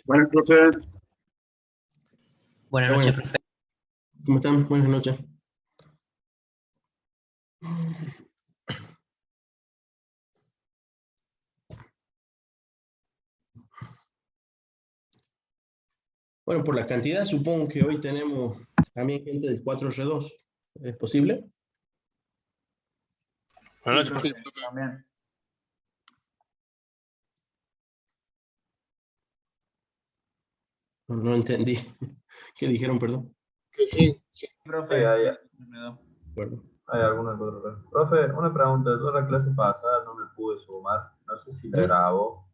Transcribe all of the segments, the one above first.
Buenas, profe. Buenas Hola, noches, buenas. profe. ¿Cómo están? Buenas noches. Bueno, por la cantidad, supongo que hoy tenemos también gente del 4R2. ¿Es posible? Buenas noches, Sí, profe. También. No entendí. ¿Qué dijeron, perdón? que sí, sí. Profe. Sí, Perdón. hay algunos que otros. Profe, una pregunta. Yo la clase pasada no me pude sumar. No sé si la ¿Mm? grabó.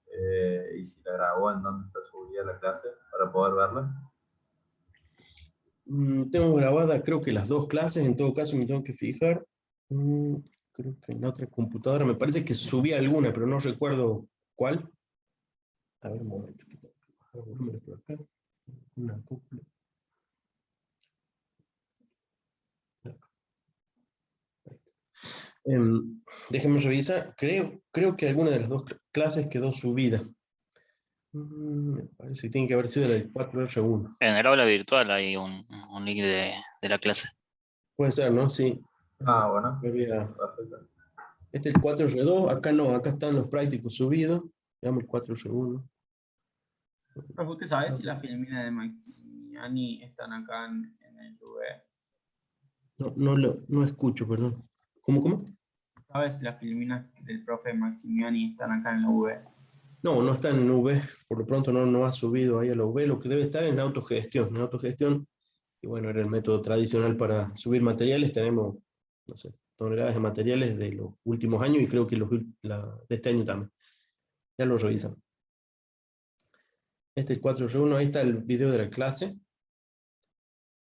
Y si la grabó, ¿en dónde está subida la clase para poder verla? Tengo grabada, creo que las dos clases, en todo caso me tengo que fijar. Creo que en otra computadora, me parece que subí alguna, pero no recuerdo cuál. A ver, un momento. Bajar volúmenes por acá. Una copia. Déjenme revisar. Creo que alguna de las dos clases quedó subida. Me parece que tiene que haber sido la del 4R1. En el aula virtual hay un link de la clase. Puede ser, ¿no? Sí. Ah, bueno. Este Perfecto. es el 4R2. Acá no, acá están los prácticos subidos. Veamos el 4R1. Profe, ¿usted sabe si las filminas de Maximiani están acá en el V? No escucho, perdón. ¿Cómo? ¿Sabe si las filminas del profe Maximiani están acá en la V? No está en V. Por lo pronto no ha subido ahí a la V. Lo que debe estar es en autogestión. En autogestión, y bueno, era el método tradicional para subir materiales. Tenemos, no sé, toneladas de materiales de los últimos años y creo que de este año también. Ya lo revisan. Este es 4R1, ahí está el video de la clase.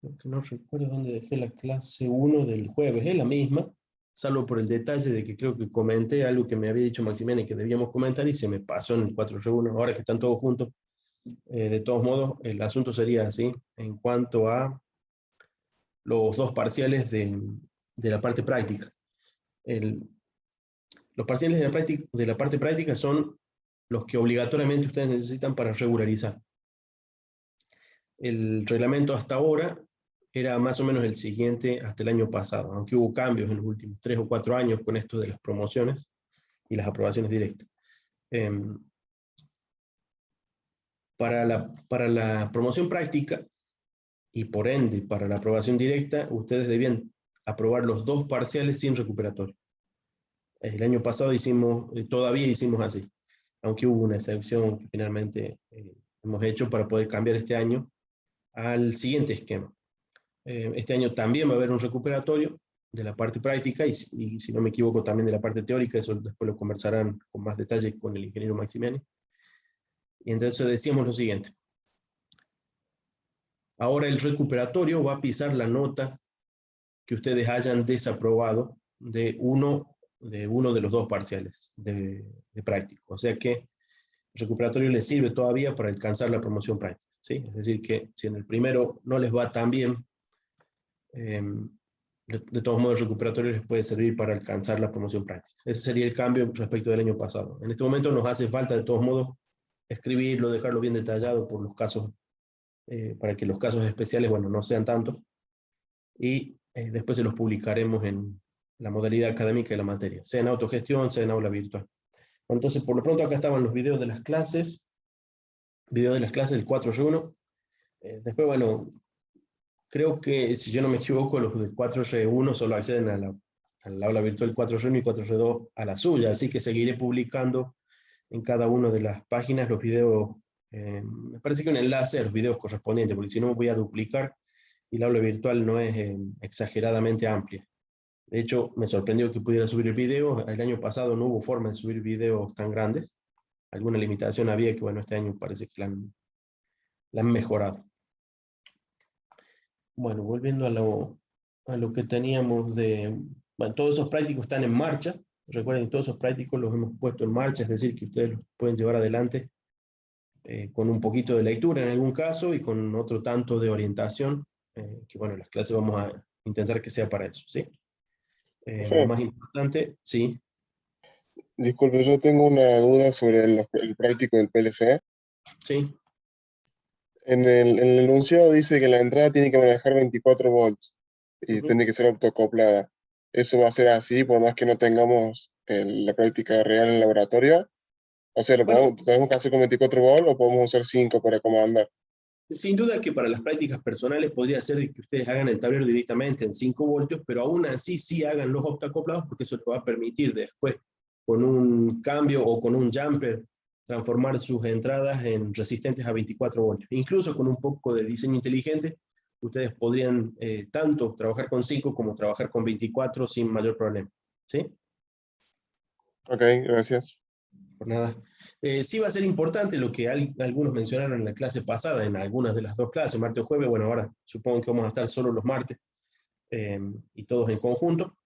Lo que no recuerdo dónde dejé la clase 1 del jueves, es la misma, salvo por el detalle de que creo que comenté algo que me había dicho Maximiliano que debíamos comentar y se me pasó en el 4R1, ahora que están todos juntos. De todos modos, el asunto sería así, en cuanto a los dos parciales de la parte práctica. Los parciales de la parte práctica son los que obligatoriamente ustedes necesitan para regularizar. El reglamento hasta ahora era más o menos el siguiente hasta el año pasado, aunque hubo cambios en los últimos 3 o 4 años con esto de las promociones y las aprobaciones directas. Para la promoción práctica y por ende para la aprobación directa, ustedes debían aprobar los dos parciales sin recuperatorio. El año pasado todavía hicimos así, aunque hubo una excepción que finalmente hemos hecho para poder cambiar este año al siguiente esquema. Este año también va a haber un recuperatorio de la parte práctica y si no me equivoco también de la parte teórica, eso después lo conversarán con más detalle con el ingeniero Maximiani. Y entonces decíamos lo siguiente. Ahora el recuperatorio va a pisar la nota que ustedes hayan desaprobado de uno de los dos parciales de práctico. O sea que el recuperatorio les sirve todavía para alcanzar la promoción práctica, ¿sí? Es decir que si en el primero no les va tan bien, de todos modos el recuperatorio les puede servir para alcanzar la promoción práctica. Ese sería el cambio respecto del año pasado. En este momento nos hace falta de todos modos escribirlo, dejarlo bien detallado por los casos, para que los casos especiales, bueno, no sean tantos, y después se los publicaremos en la modalidad académica de la materia, sea en autogestión, sea en aula virtual. Entonces, por lo pronto acá estaban los videos de las clases, del 4R1. Después, bueno, creo que, si yo no me equivoco, los del 4R1 solo acceden al aula virtual 4R1 y 4R2 a la suya, así que seguiré publicando en cada una de las páginas los videos, me parece que un enlace a los videos correspondientes, porque si no me voy a duplicar y el aula virtual no es exageradamente amplia. De hecho, me sorprendió que pudiera subir el video. El año pasado no hubo forma de subir videos tan grandes. Alguna limitación había que, bueno, este año parece que la han mejorado. Bueno, volviendo a lo que teníamos bueno, todos esos prácticos están en marcha. Recuerden que todos esos prácticos los hemos puesto en marcha, es decir, que ustedes los pueden llevar adelante con un poquito de lectura en algún caso y con otro tanto de orientación, que bueno, las clases vamos a intentar que sea para eso, ¿sí? Lo más importante, sí. Disculpe, yo tengo una duda sobre el práctico del PLC. Sí. En el enunciado dice que la entrada tiene que manejar 24 volts y tiene que ser autoacoplada. ¿Eso va a ser así por más que no tengamos la práctica real en el laboratorio? O sea, Bueno, ¿tenemos que hacer con 24 volts o podemos usar 5 para comandar? sin duda que para las prácticas personales podría ser que ustedes hagan el tablero directamente en 5 voltios, pero aún así sí hagan los optoacoplados porque eso les va a permitir después, con un cambio o con un jumper, transformar sus entradas en resistentes a 24 voltios. Incluso con un poco de diseño inteligente, ustedes podrían tanto trabajar con 5 como trabajar con 24 sin mayor problema. ¿Sí? Ok, gracias. Por nada. Sí va a ser importante lo que algunos mencionaron en la clase pasada, en algunas de las dos clases, martes o jueves. Bueno, ahora supongo que vamos a estar solo los martes y todos en conjunto.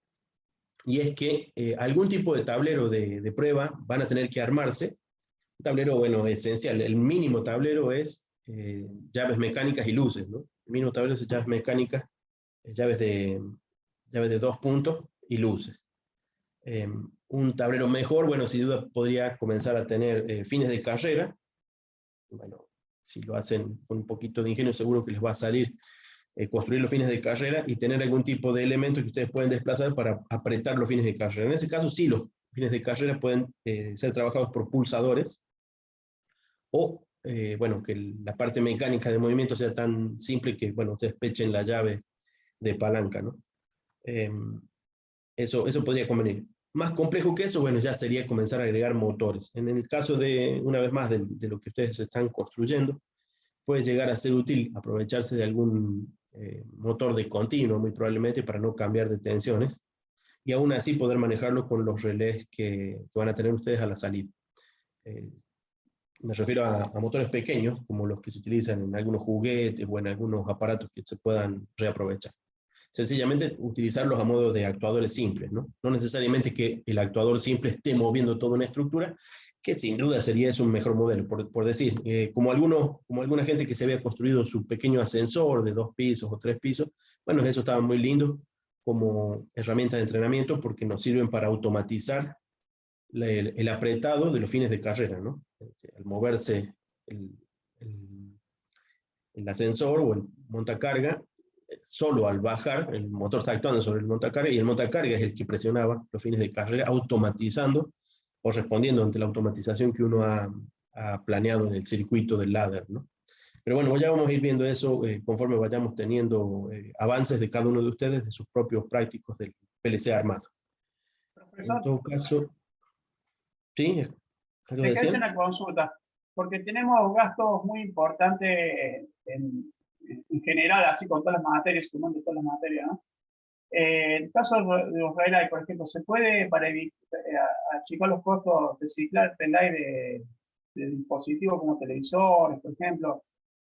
Y es que algún tipo de tablero de prueba van a tener que armarse. Un tablero, bueno, esencial. El mínimo tablero es llaves mecánicas y luces, ¿no? El mínimo tablero es llaves mecánicas, llaves de 2 puntos y luces. Un tablero mejor, bueno, sin duda podría comenzar a tener fines de carrera. Bueno, si lo hacen con un poquito de ingenio, seguro que les va a salir construir los fines de carrera y tener algún tipo de elemento que ustedes pueden desplazar para apretar los fines de carrera. En ese caso, sí, los fines de carrera pueden ser trabajados por pulsadores o, bueno, que la parte mecánica de movimiento sea tan simple que, bueno, ustedes pechen la llave de palanca, ¿no? Eso podría convenir. Más complejo que eso, bueno, ya sería comenzar a agregar motores. En el caso de, una vez más, de lo que ustedes están construyendo, puede llegar a ser útil aprovecharse de algún motor de continuo, muy probablemente, para no cambiar de tensiones, y aún así poder manejarlo con los relés que van a tener ustedes a la salida. Me refiero a motores pequeños, como los que se utilizan en algunos juguetes o en algunos aparatos que se puedan reaprovechar. Sencillamente utilizarlos a modo de actuadores simples, ¿no? No necesariamente que el actuador simple esté moviendo toda una estructura, que sin duda sería eso un mejor modelo, por decir, como alguna gente que se había construido su pequeño ascensor de 2 pisos o 3 pisos, bueno, eso estaba muy lindo como herramienta de entrenamiento porque nos sirven para automatizar el apretado de los fines de carrera, ¿no? Al moverse el, el, el ascensor o el montacarga, solo al bajar, el motor está actuando sobre el montacarga y el montacarga es el que presionaba los fines de carrera, automatizando o respondiendo ante la automatización que uno ha planeado en el circuito del ladder, ¿no? Pero bueno, ya vamos a ir viendo eso conforme vayamos teniendo avances de cada uno de ustedes de sus propios prácticos del PLC armado. Profesor, En todo caso, ¿sí? ¿Algo te quiero hacer decían? una consulta, porque tenemos gastos muy importantes en general, así con todas las materias, sumando todas las materias, ¿no? En el caso de los relay, por ejemplo, ¿se puede, para achicar los costos, reciclar relay de dispositivos como televisores, por ejemplo,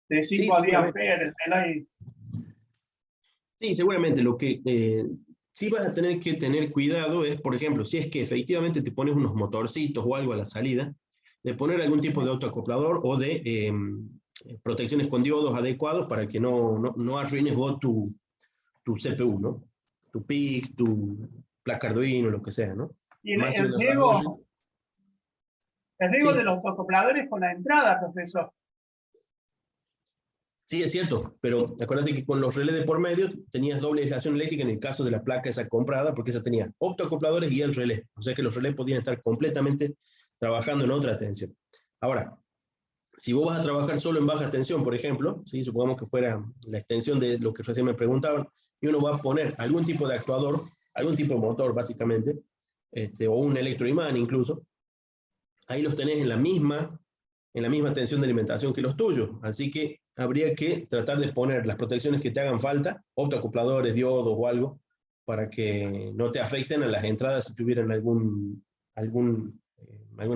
de Sí, 5 a 10 seguramente. amperes, relay? Sí, seguramente. Lo que sí vas a tener que tener cuidado es, por ejemplo, si es que efectivamente te pones unos motorcitos o algo a la salida, de poner algún tipo de autoacoplador o de protecciones con diodos adecuados para que no arruines vos tu CPU, ¿no? Tu PIC, tu placa Arduino, lo que sea, ¿no? Y Más si el una Raspberry. riego, el riego de Sí, los autoacopladores con la entrada, profesor. sí, es cierto, pero acuérdate que con los relés de por medio tenías doble aislación eléctrica en el caso de la placa esa comprada, porque esa tenía optoacopladores y el relé. O sea que los relés podían estar completamente trabajando en otra tensión. Ahora, si vos vas a trabajar solo en baja tensión, por ejemplo, ¿sí? Supongamos que fuera la extensión de lo que recién me preguntaban, y uno va a poner algún tipo de actuador, algún tipo de motor básicamente, o un electroimán incluso, ahí los tenés en la misma tensión de alimentación que los tuyos. Así que habría que tratar de poner las protecciones que te hagan falta, optoacopladores, diodos o algo, para que no te afecten a las entradas si tuvieran alguna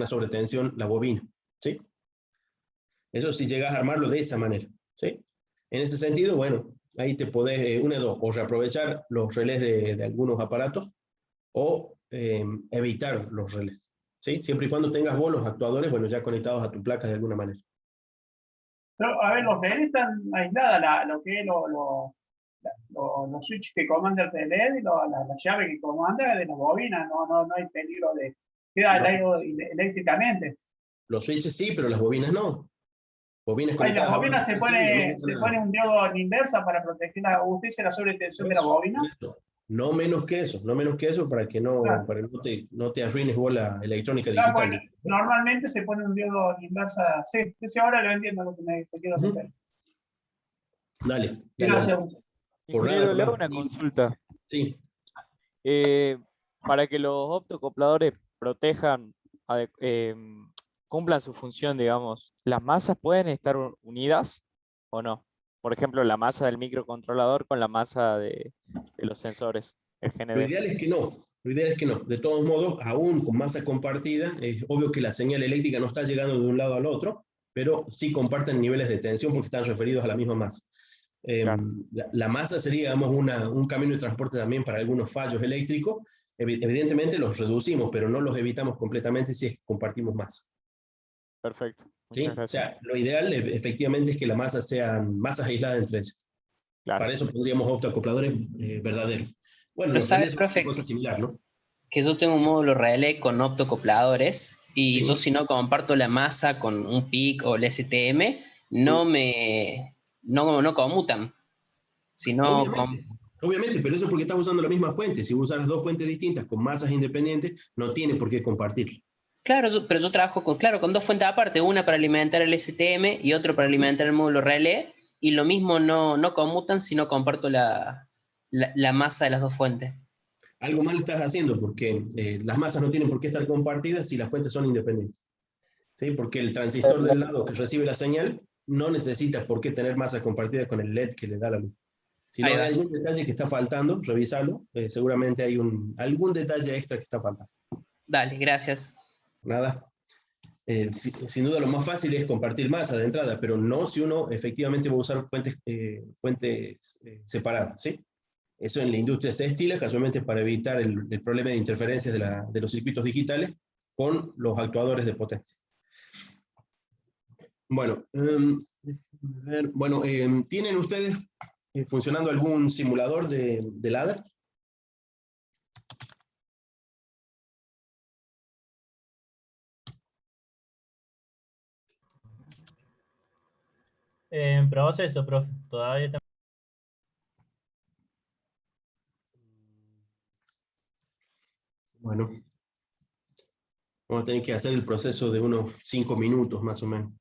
sobretensión la bobina. ¿Sí? Eso si llegas a armarlo de esa manera. ¿Sí? En ese sentido, bueno, ahí te podés, una de dos, o reaprovechar los relés de algunos aparatos o evitar los relés. ¿Sí? Siempre y cuando tengas vos los actuadores, bueno, ya conectados a tu placa de alguna manera. Pero, a ver, los relés están aisladas, lo que es los switches que comanda el relé y la llave que comanda de las bobinas, no hay peligro de queda al No, aire eléctricamente. los switches sí, pero las bobinas no. Bobinas Ahí conectadas la a bobina baja se tensión, se pone un diodo en inversa para proteger usted dice la sobretensión de la bobina. No menos que eso, no menos que eso para que Claro. no te arruines vos la electrónica Claro, digital. pues, normalmente se pone un diodo en inversa. Sí, sí, ahora lo entiendo lo que me dice. Quiero Ujú. meter. Dale, Gracias. dale. Por nada, Ingeniero, por le hago nada. una consulta. Sí. Para que los optocopladores protejan, cumplan su función, digamos, ¿las masas pueden estar unidas o no? Por ejemplo, la masa del microcontrolador con la masa de los sensores, el Lo GND. ideal es que no, lo ideal es que no. De todos modos, aún con masa compartida, es obvio que la señal eléctrica no está llegando de un lado al otro, pero sí comparten niveles de tensión porque están referidos a la misma masa. Claro. La masa sería, digamos, un camino de transporte también para algunos fallos eléctricos. Evidentemente los reducimos, pero no los evitamos completamente si es que compartimos masa. Perfecto. ¿Sí? Muchas O gracias. sea, lo ideal efectivamente es que las masas sean masas aisladas entre ellas. Claro. Para eso pondríamos optoacopladores verdaderos. Bueno, Pero los sabe, relés son una profe, cosa similar, ¿no? que yo tengo un módulo relé con optocopladores y Sí. yo si no comparto la masa con un PIC o el STM, no conmutan. Si no, Obviamente, pero eso es porque estás usando la misma fuente. Si usas dos fuentes distintas con masas independientes, no tienes por qué compartirlo. claro, pero yo trabajo con dos fuentes aparte, una para alimentar el STM y otro para alimentar el módulo relé, y lo mismo no conmutan si no comparto la masa de las dos fuentes. Algo mal estás haciendo porque las masas no tienen por qué estar compartidas si las fuentes son independientes. ¿Sí? Porque el transistor del lado que recibe la señal no necesita por qué tener masas compartidas con el LED que le da la luz. Si no Ahí hay va. algún detalle que está faltando, revísalo. Seguramente hay algún detalle extra que está faltando. Dale, gracias. Nada. Sin duda lo más fácil es compartir masa de entrada, pero no si uno efectivamente va a usar fuentes separadas, ¿sí? Eso en la industria se estila casualmente para evitar el problema de interferencias de los circuitos digitales con los actuadores de potencia. Bueno, ¿tienen ustedes funcionando algún simulador de ladder? En proceso, profe. Todavía estamos. Bueno, vamos a tener que hacer el proceso de unos 5 minutos más o menos.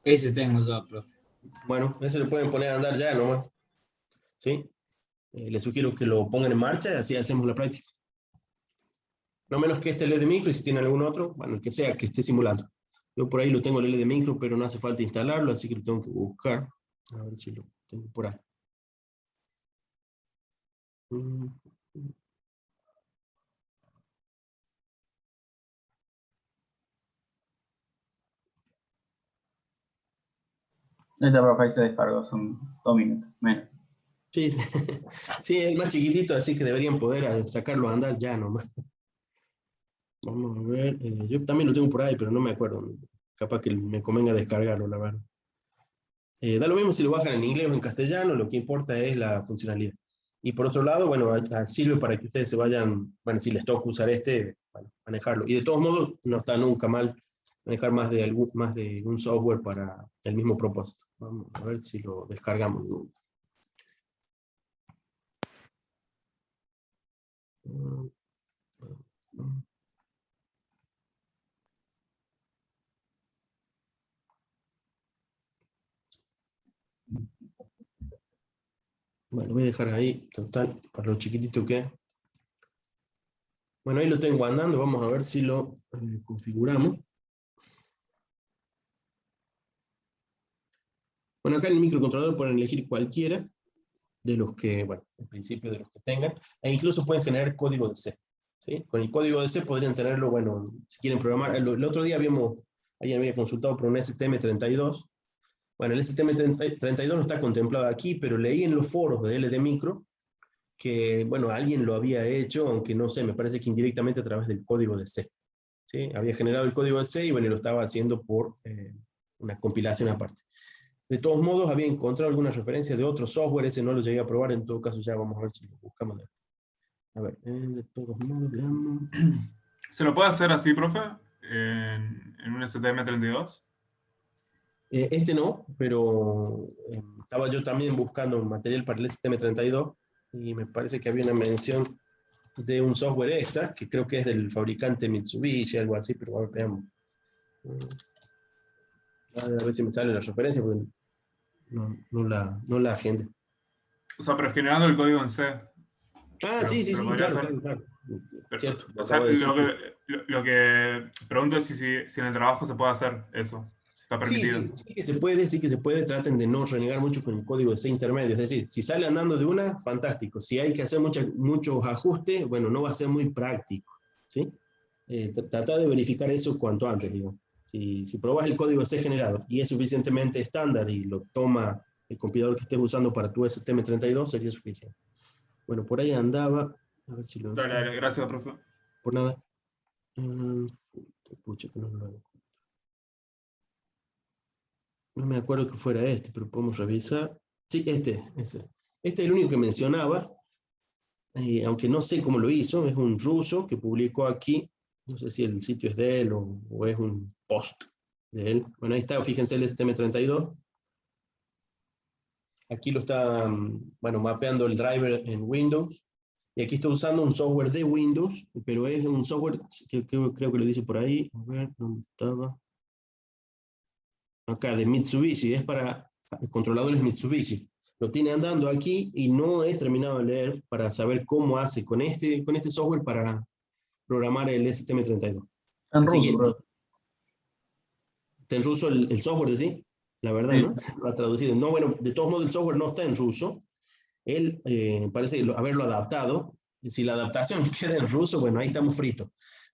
Ese tengo yo, profe. Bueno, ese lo pueden poner a andar ya nomás. ¿Sí? Les sugiero que lo pongan en marcha y así hacemos la práctica. No menos que este LED de micro, y si tienen algún otro, bueno, el que sea que esté simulando. Yo por ahí lo tengo el LED de micro, pero no hace falta instalarlo, así que lo tengo que buscar. A ver si lo tengo por ahí. Esta profe se descargó, son 2 minutos, menos. Sí, sí, es más chiquitito, así que deberían poder sacarlo a andar ya nomás. Vamos a ver, yo también lo tengo por ahí, pero no me acuerdo. Capaz que me convenga descargarlo, la verdad. Da lo mismo si lo bajan en inglés o en castellano, lo que importa es la funcionalidad. Y por otro lado, bueno, sirve para que ustedes se vayan, bueno, si les toca usar bueno, manejarlo. Y de todos modos, no está nunca mal manejar más de un software para el mismo propósito. Vamos a ver si lo descargamos. Bueno, voy a dejar ahí, total, para lo chiquitito que es. Bueno, ahí lo tengo andando, vamos a ver si lo configuramos. Bueno, acá en el microcontrolador pueden elegir cualquiera de los que, bueno, en principio de los que tengan, e incluso pueden generar código de C. ¿Sí? Con el código de C podrían tenerlo, bueno, si quieren programar. El otro día alguien había consultado por un STM32. Bueno, el STM32 no está contemplado aquí, pero leí en los foros de LD Micro que, bueno, alguien lo había hecho, aunque no sé, me parece que indirectamente a través del código de C. ¿Sí? Había generado el código de C y, bueno, lo estaba haciendo por una compilación aparte. De todos modos, había encontrado alguna referencia de otro software, ese no lo llegué a probar, en todo caso ya vamos a ver si lo buscamos. A ver, de todos modos, veamos. ¿Se lo puede hacer así, profe? En un STM32. Este no, pero estaba yo también buscando un material para el STM32 y me parece que había una mención de un software extra, que creo que es del fabricante Mitsubishi, algo así, pero a ver, veamos. A ver si me sale la referencia, porque no la agenda. O sea, pero generando el código en C. Ah, sí, ¿Se lo podría claro, hacer? claro. Pero, Cierto, o sea, acabo de decir. lo que pregunto es si en el trabajo se puede hacer eso, si está permitido. Sí que se puede, traten de no renegar mucho con el código de C intermedio, es decir, si sale andando de una, fantástico, si hay que hacer muchos ajustes, bueno, no va a ser muy práctico, ¿sí? Trata de verificar eso cuanto antes, digo. Si probas el código C generado y es suficientemente estándar y lo toma el compilador que estés usando para tu STM32, sería suficiente. Bueno, por ahí andaba, a ver si lo... Dale, gracias, profe. Por nada. Pucha, que no lo hago. No me acuerdo que fuera este, pero podemos revisar. Sí, este. Este es el único que mencionaba, aunque no sé cómo lo hizo, es un ruso que publicó aquí, no sé si el sitio es de él o es un post de él. Bueno, ahí está, fíjense el STM32. Aquí lo está, bueno, mapeando el driver en Windows. Y aquí está usando un software de Windows, pero es un software que creo que lo dice por ahí. A ver, ¿dónde estaba? Acá, de Mitsubishi, es para controladores Mitsubishi. Lo tiene andando aquí y no he terminado de leer para saber cómo hace con este software para programar el STM32. En Así ruso, que, profe. está en ruso el software de sí, la verdad, Sí. ¿no? Lo ha traducido. No, bueno, de todos modos el software no está en ruso. Él parece haberlo adaptado. Si la adaptación queda en ruso, bueno, ahí estamos fritos.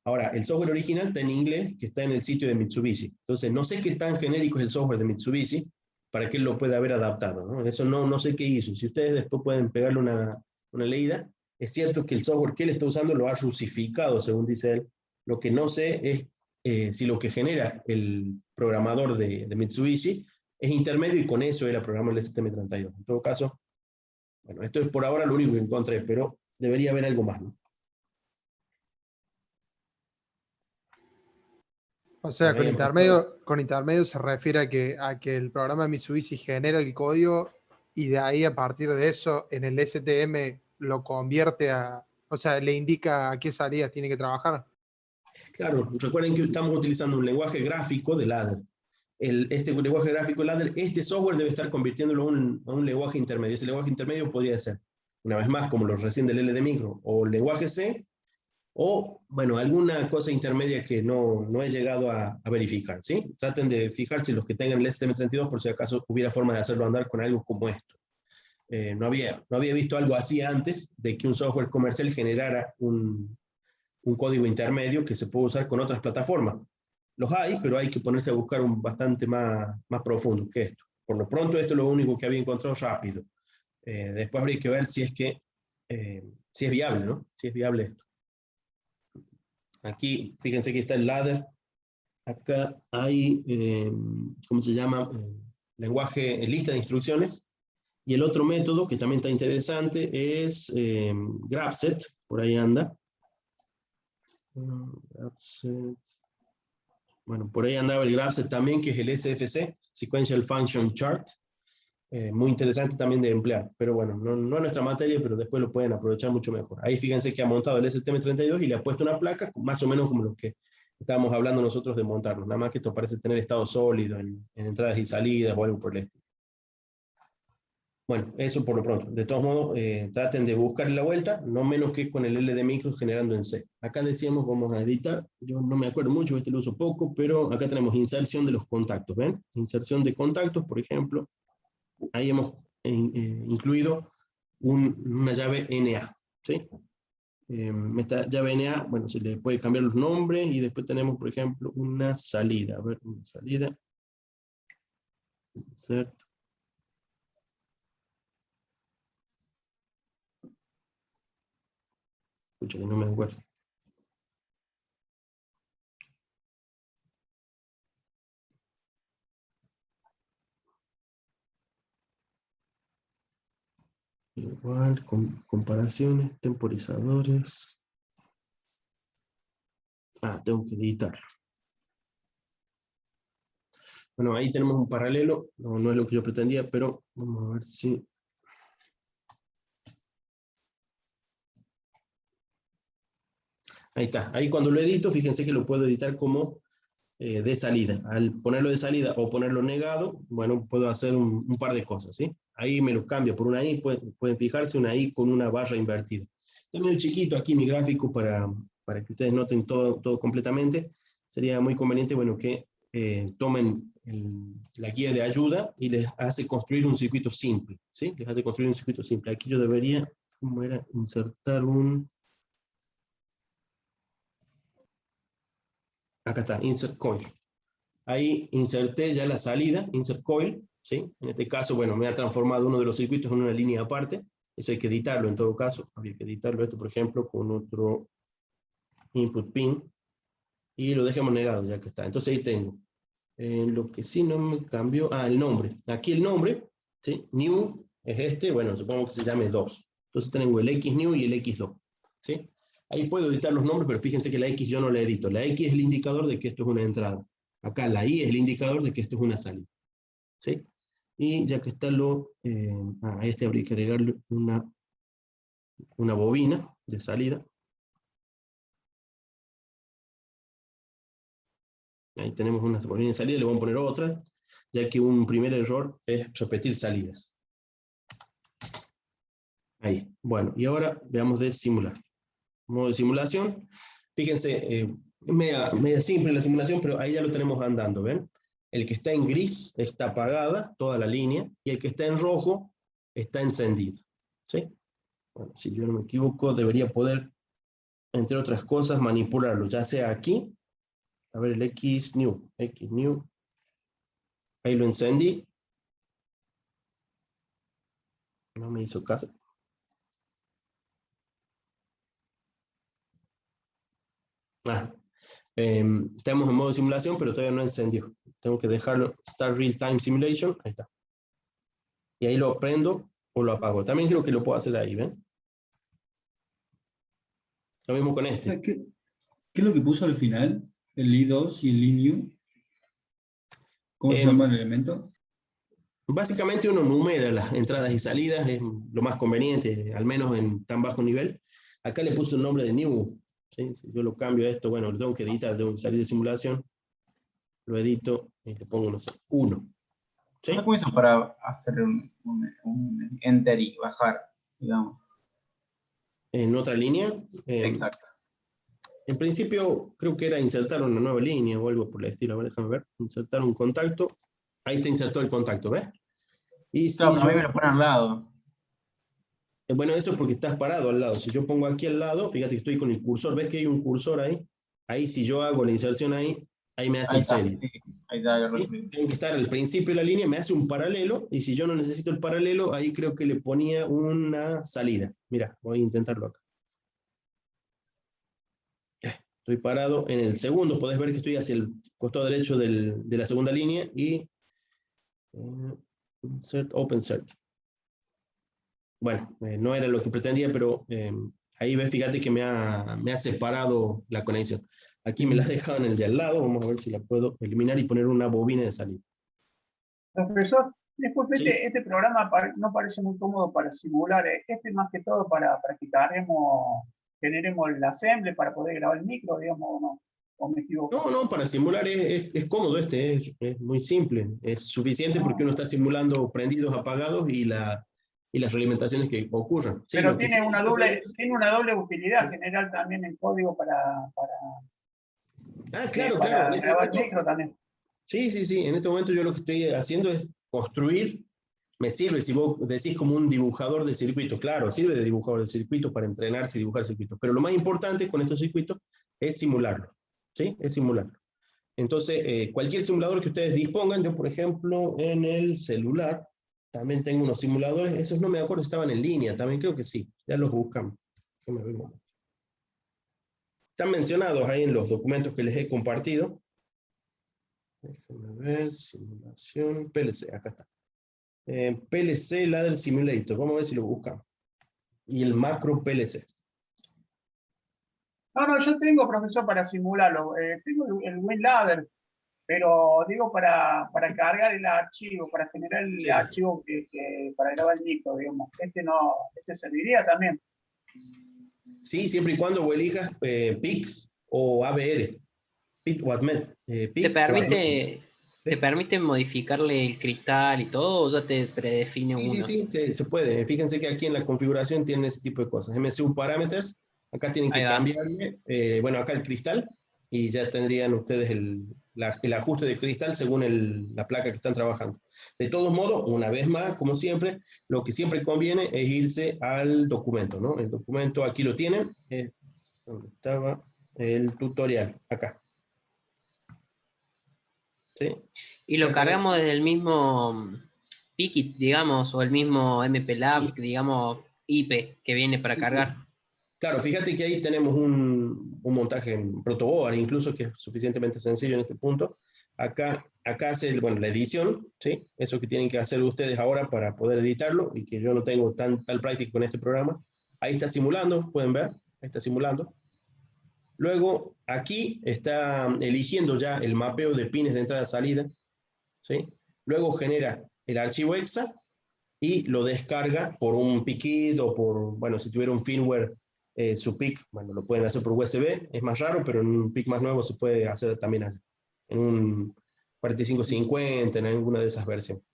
Ahora, el software original está en inglés, que está en el sitio de Mitsubishi. Entonces, no sé qué tan genérico es el software de Mitsubishi para que él lo pueda haber adaptado, ¿no? Eso no sé qué hizo. Si ustedes después pueden pegarle una leída, es cierto que el software que él está usando lo ha rusificado, según dice él. Lo que no sé es si lo que genera el programador de Mitsubishi es intermedio y con eso él programa el STM32. En todo caso, bueno, esto es por ahora lo único que encontré, pero debería haber algo más, ¿no? O sea, Bueno, con intermedio se refiere a que el programa Mitsubishi genera el código y de ahí a partir de eso en el STM lo convierte o sea, le indica a qué salidas tiene que trabajar. claro, recuerden que estamos utilizando un lenguaje gráfico de ladder. Este lenguaje gráfico de ladder, este software debe estar convirtiéndolo a un lenguaje intermedio. Ese lenguaje intermedio podría ser, una vez más, como los recién del LD Micro, o lenguaje C, o, bueno, alguna cosa intermedia que no he llegado a verificar, ¿sí? Traten de fijarse los que tengan el STM32 por si acaso hubiera forma de hacerlo andar con algo como esto. No había visto algo así antes, de que un software comercial generara un código intermedio que se puede usar con otras plataformas. Los hay, pero hay que ponerse a buscar un bastante más profundo que esto. Por lo pronto, esto es lo único que había encontrado rápido. Después habría que ver si es viable, ¿no? Si es viable esto. Aquí, fíjense que está el ladder. Acá hay, ¿cómo se llama? Lenguaje, lista de instrucciones. Y el otro método que también está interesante es Grabset, por ahí anda. Grabset. Bueno, por ahí andaba el Grabset también, que es el SFC, Sequential Function Chart. Muy interesante también de emplear, pero bueno, no es nuestra materia, pero después lo pueden aprovechar mucho mejor. Ahí fíjense que ha montado el STM32 y le ha puesto una placa, más o menos como lo que estábamos hablando nosotros de montarnos, nada más que esto parece tener estado sólido en entradas y salidas o algo por el estilo. Bueno, eso por lo pronto. De todos modos, traten de buscarle la vuelta, no menos que con el LD Micro generando en C. Acá decíamos, vamos a editar, yo no me acuerdo mucho, este lo uso poco, pero acá tenemos inserción de los contactos, ¿ven? Inserción de contactos, por ejemplo. Ahí hemos incluido una llave NA, ¿sí? Esta llave NA, bueno, se le puede cambiar los nombres y después tenemos, por ejemplo, una salida. A ver, una salida. Insert. Escucha que no me acuerdo. Igual, comparaciones, temporizadores. Tengo que editarlo. Bueno, ahí tenemos un paralelo. No es lo que yo pretendía, pero vamos a ver si... Ahí está. Ahí cuando lo edito, fíjense que lo puedo editar como de salida. Al ponerlo de salida o ponerlo negado, bueno, puedo hacer un par de cosas, ¿sí? Ahí me lo cambio por una I, pueden fijarse, una I con una barra invertida. Está medio chiquito aquí mi gráfico para que ustedes noten todo completamente. Sería muy conveniente, bueno, que tomen la guía de ayuda y les hace construir un circuito simple, ¿sí? Les hace construir un circuito simple. Aquí yo debería, ¿cómo era? Insertar un... Acá está, insert coil. Ahí inserté ya la salida, insert coil, ¿sí? En este caso, bueno, me ha transformado uno de los circuitos en una línea aparte. Eso hay que editarlo en todo caso. Habría que editarlo esto, por ejemplo, con otro input pin. Y lo dejamos negado ya que está. Entonces ahí tengo. Lo que sí no me cambió, el nombre. Aquí el nombre, ¿sí? New es este, bueno, supongo que se llame 2. Entonces tengo el XNew y el X2, ¿sí? Ahí puedo editar los nombres, pero fíjense que la X yo no la edito. La X es el indicador de que esto es una entrada. Acá la I es el indicador de que esto es una salida, ¿sí? Y ya que está a este habría que agregarle una bobina de salida. Ahí tenemos una bobina de salida, le voy a poner otra, ya que un primer error es repetir salidas. Ahí, bueno, y ahora veamos de simular. Modo de simulación, fíjense, media simple la simulación, pero ahí ya lo tenemos andando, ¿ven? El que está en gris está apagada, toda la línea, y el que está en rojo está encendido, ¿sí? Bueno, si yo no me equivoco, debería poder, entre otras cosas, manipularlo, ya sea aquí, a ver el XNew, ahí lo encendí, no me hizo caso. Estamos en modo de simulación, pero todavía no encendió. Tengo que dejarlo, Start Real Time Simulation, ahí está. Y ahí lo prendo o lo apago. También creo que lo puedo hacer ahí, ¿ven? Lo mismo con este. ¿Qué es lo que puso al final? ¿El I2 y el INew? ¿Cómo se llama el elemento? Básicamente uno numera las entradas y salidas, es lo más conveniente, al menos en tan bajo nivel. Acá le puse un nombre de new, ¿sí? Si yo lo cambio a esto, bueno, lo tengo que editar, tengo que salir de simulación, lo edito y le pongo, no sé, 1. ¿Sí? ¿Cómo hizo para hacer un enter y bajar, digamos? En otra línea. Exacto. En principio, creo que era insertar una nueva línea o algo por el estilo. A ver, déjame ver. Insertar un contacto. Ahí está insertado el contacto, ¿ves? Y si Claro, pero a mí yo... me lo pone al lado. Bueno, eso es porque estás parado al lado. Si yo pongo aquí al lado, fíjate que estoy con el cursor. ¿Ves que hay un cursor ahí? Ahí si yo hago la inserción ahí me hace Ahí el está, serie. sí. Ahí está, ya ¿Sí? recibí. Tengo que estar al principio de la línea, me hace un paralelo, y si yo no necesito el paralelo, ahí creo que le ponía una salida. Mira, voy a intentarlo acá. Estoy parado en el segundo, podés ver que estoy hacia el costado derecho de la segunda línea y insert, open search. Bueno, no era lo que pretendía, pero ahí ves, fíjate que me ha separado la conexión. Aquí me la he dejado en el de al lado, vamos a ver si la puedo eliminar y poner una bobina de salida. Profesor, después Sí. este programa no parece muy cómodo para simular. Este más que todo para que generemos el assembly para poder grabar el micro, digamos, o no. ¿O me equivoco? No, para simular es cómodo es muy simple. Es suficiente porque uno está simulando prendidos, apagados y las realimentaciones que ocurran. Sí, Pero lo que tiene sí una es doble, diferente- tiene una doble utilidad general también el código para claro, en este grabar el momento, micro también. sí, en este momento yo lo que estoy haciendo es construir, me sirve, si vos decís como un dibujador de circuito, claro, sirve de dibujador de circuito para entrenarse y dibujar circuitos, pero lo más importante con estos circuitos es simularlo, ¿sí? Es simularlo. Entonces, cualquier simulador que ustedes dispongan, yo por ejemplo en el celular también tengo unos simuladores, esos no me acuerdo si estaban en línea, también creo que sí, ya los buscamos. Están mencionados ahí en los documentos que les he compartido. Déjenme ver, simulación, PLC, acá está. PLC Ladder Simulator, vamos a ver si lo buscamos. Y el macro PLC. No, yo tengo, profesor, para simularlo. Tengo el WinLadder, pero digo para cargar el archivo, para generar el archivo para grabar el micro, digamos. Este serviría también. Sí, siempre y cuando vos elijas PIX o ABR. PIX o ADMET. ¿Te permite modificarle el cristal y todo o ya te predefine uno? Sí, se puede. Fíjense que aquí en la configuración tienen ese tipo de cosas. MCU Parameters, acá tienen que cambiarle, bueno, acá el cristal, y ya tendrían ustedes el ajuste de cristal según la placa que están trabajando. De todos modos, una vez más, como siempre, lo que siempre conviene es irse al documento, ¿no? El documento aquí lo tienen. ¿Dónde estaba? El tutorial, acá. ¿Sí? Y lo cargamos desde el mismo PIC, digamos, o el mismo MPLAB, digamos, IP que viene para cargar. Claro, fíjate que ahí tenemos un montaje en protoboard, incluso que es suficientemente sencillo en este punto. Acá hace la edición, ¿sí? Eso que tienen que hacer ustedes ahora para poder editarlo, y que yo no tengo tal práctica con este programa. Ahí está simulando, pueden ver, ahí está simulando. Luego, aquí está eligiendo ya el mapeo de pines de entrada-salida, ¿sí? Luego genera el archivo EXA y lo descarga por un PIC o por, bueno, si tuviera un firmware, su PIC, bueno, lo pueden hacer por USB, es más raro, pero en un PIC más nuevo se puede hacer también así, en un 4550, en alguna de esas versiones,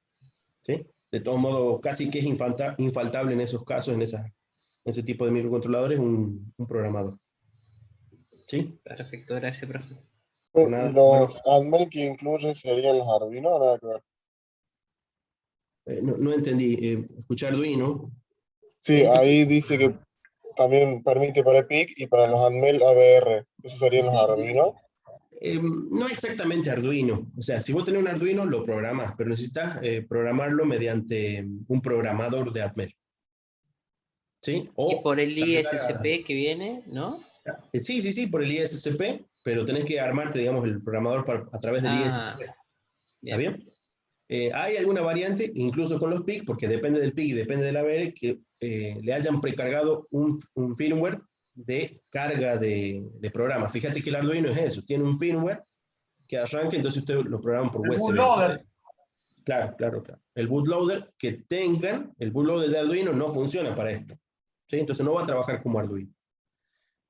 ¿sí? De todos modos, casi que es infaltable en esos casos, en ese tipo de microcontroladores, un programador. ¿Sí? Perfecto, gracias, profe. Los ADMEL que incluyen serían los Arduino, nada que ver. No entendí, escuché Arduino. Sí, ahí dice que también permite para PIC y para los ADMEL ABR. ¿Esos serían los Arduino? No exactamente Arduino. O sea, si vos tenés un Arduino, lo programás, pero necesitas programarlo mediante un programador de ADMEL. ¿Sí? Y por el ISSP que viene, ¿no? Sí, por el ISSP, pero tenés que armarte, digamos, el programador a través del ISSP. ¿Está bien? Hay alguna variante, incluso con los PIC, porque depende del PIC y depende del ABR, que le hayan precargado un firmware de carga de programas. Fíjate que el Arduino es eso, tiene un firmware que arranca, entonces ustedes lo programan por USB. Bootloader. Claro. El bootloader que tengan, el bootloader de Arduino no funciona para esto, ¿sí? Entonces no va a trabajar como Arduino.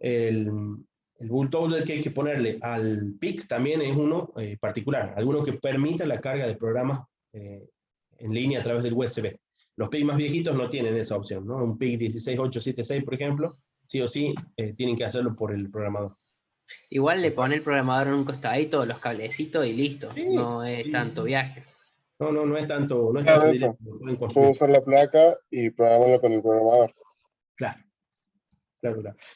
El bootloader que hay que ponerle al PIC también es uno particular, alguno que permita la carga de programas en línea a través del USB. Los PIC más viejitos no tienen esa opción, ¿no? Un PIC 16876, por ejemplo, sí o sí tienen que hacerlo por el programador. Igual le pone el programador en un costadito, los cablecitos y listo. Sí, no es tanto viaje. No es tanto. No es Claro, tanto eso. directo, Puedo usar la placa y programarlo con el programador. Claro.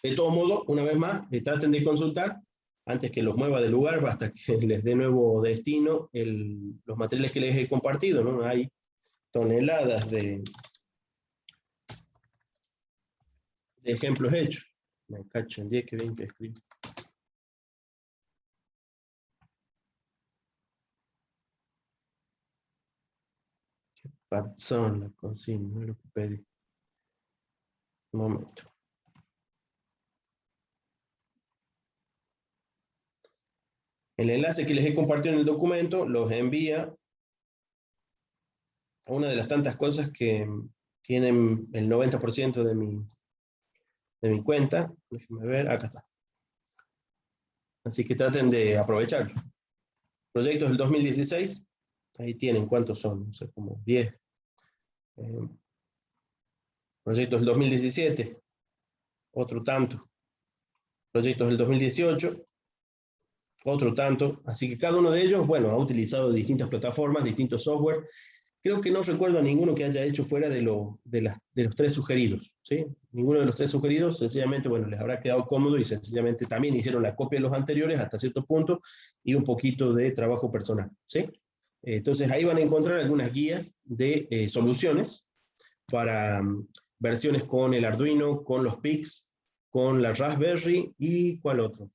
De todo modo, una vez más, traten de consultar antes que los mueva del lugar, hasta que les dé nuevo destino los materiales que les he compartido, ¿no? Hay toneladas de ejemplos hechos. Me cacho en 10, que bien que escribo. Qué pazón la consigna, no es lo que pedí. Un momento. El enlace que les he compartido en el documento los envía a una de las tantas cosas que tienen el 90% de mi cuenta. Déjenme ver, acá está. Así que traten de aprovecharlo. Proyectos del 2016, ahí tienen, ¿cuántos son? No sé, como 10. Proyectos del 2017, otro tanto. Proyectos del 2018, otro tanto. Así que cada uno de ellos, bueno, ha utilizado distintas plataformas, distintos software. Creo que no recuerdo a ninguno que haya hecho fuera de los 3 sugeridos, ¿sí? Ninguno de los 3 sugeridos, sencillamente, bueno, les habrá quedado cómodo y sencillamente también hicieron la copia de los anteriores hasta cierto punto y un poquito de trabajo personal, ¿sí? Entonces ahí van a encontrar algunas guías de soluciones para versiones con el Arduino, con los PICs, con la Raspberry y ¿cuál otro?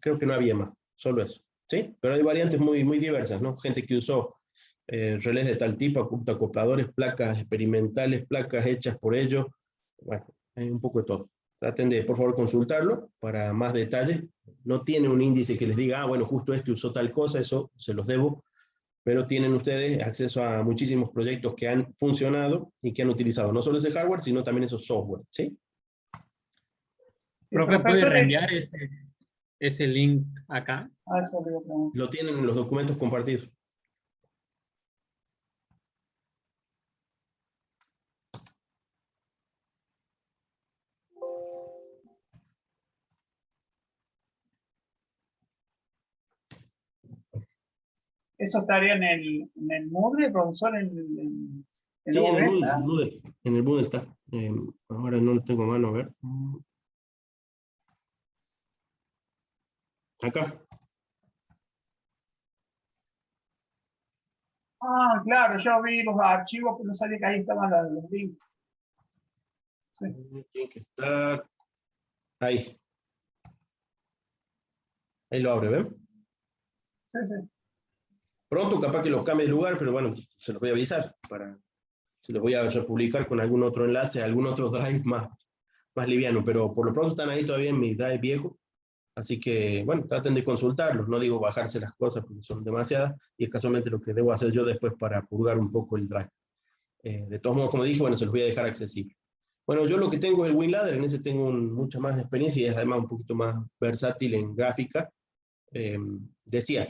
Creo que no había más, solo eso, ¿sí? Pero hay variantes muy diversas, ¿no? Gente que usó relés de tal tipo, acopladores, placas experimentales, placas hechas por ellos. Bueno, hay un poco de todo. Traten de, por favor, consultarlo para más detalles. No tiene un índice que les diga, bueno, justo este usó tal cosa, eso se los debo, pero tienen ustedes acceso a muchísimos proyectos que han funcionado y que han utilizado no solo ese hardware, sino también esos software, ¿sí? Profe, ¿puede reenviar ese link acá? Lo tienen en los documentos compartidos. ¿Eso estaría en el Moodle, profesor? Sí, en el Moodle, en el Moodle está. Ahora no lo tengo a mano, a ver. Acá. Ah, claro, yo vi los archivos, pero no sabía que ahí estaban los links. Sí. Tiene que estar ahí. Ahí lo abre, ¿ven? Sí, sí. Pronto capaz que los cambie de lugar, pero bueno, se los voy a avisar. Se los voy a republicar con algún otro enlace, algún otro drive más liviano, pero por lo pronto están ahí todavía en mi drive viejo. Así que, bueno, traten de consultarlos. No digo bajarse las cosas porque son demasiadas, y es casualmente lo que debo hacer yo después para purgar un poco el drive. De todos modos, como dije, bueno, se los voy a dejar accesible. Bueno, yo lo que tengo es el WinLadder, en ese tengo mucha más experiencia y es además un poquito más versátil en gráfica. Decía,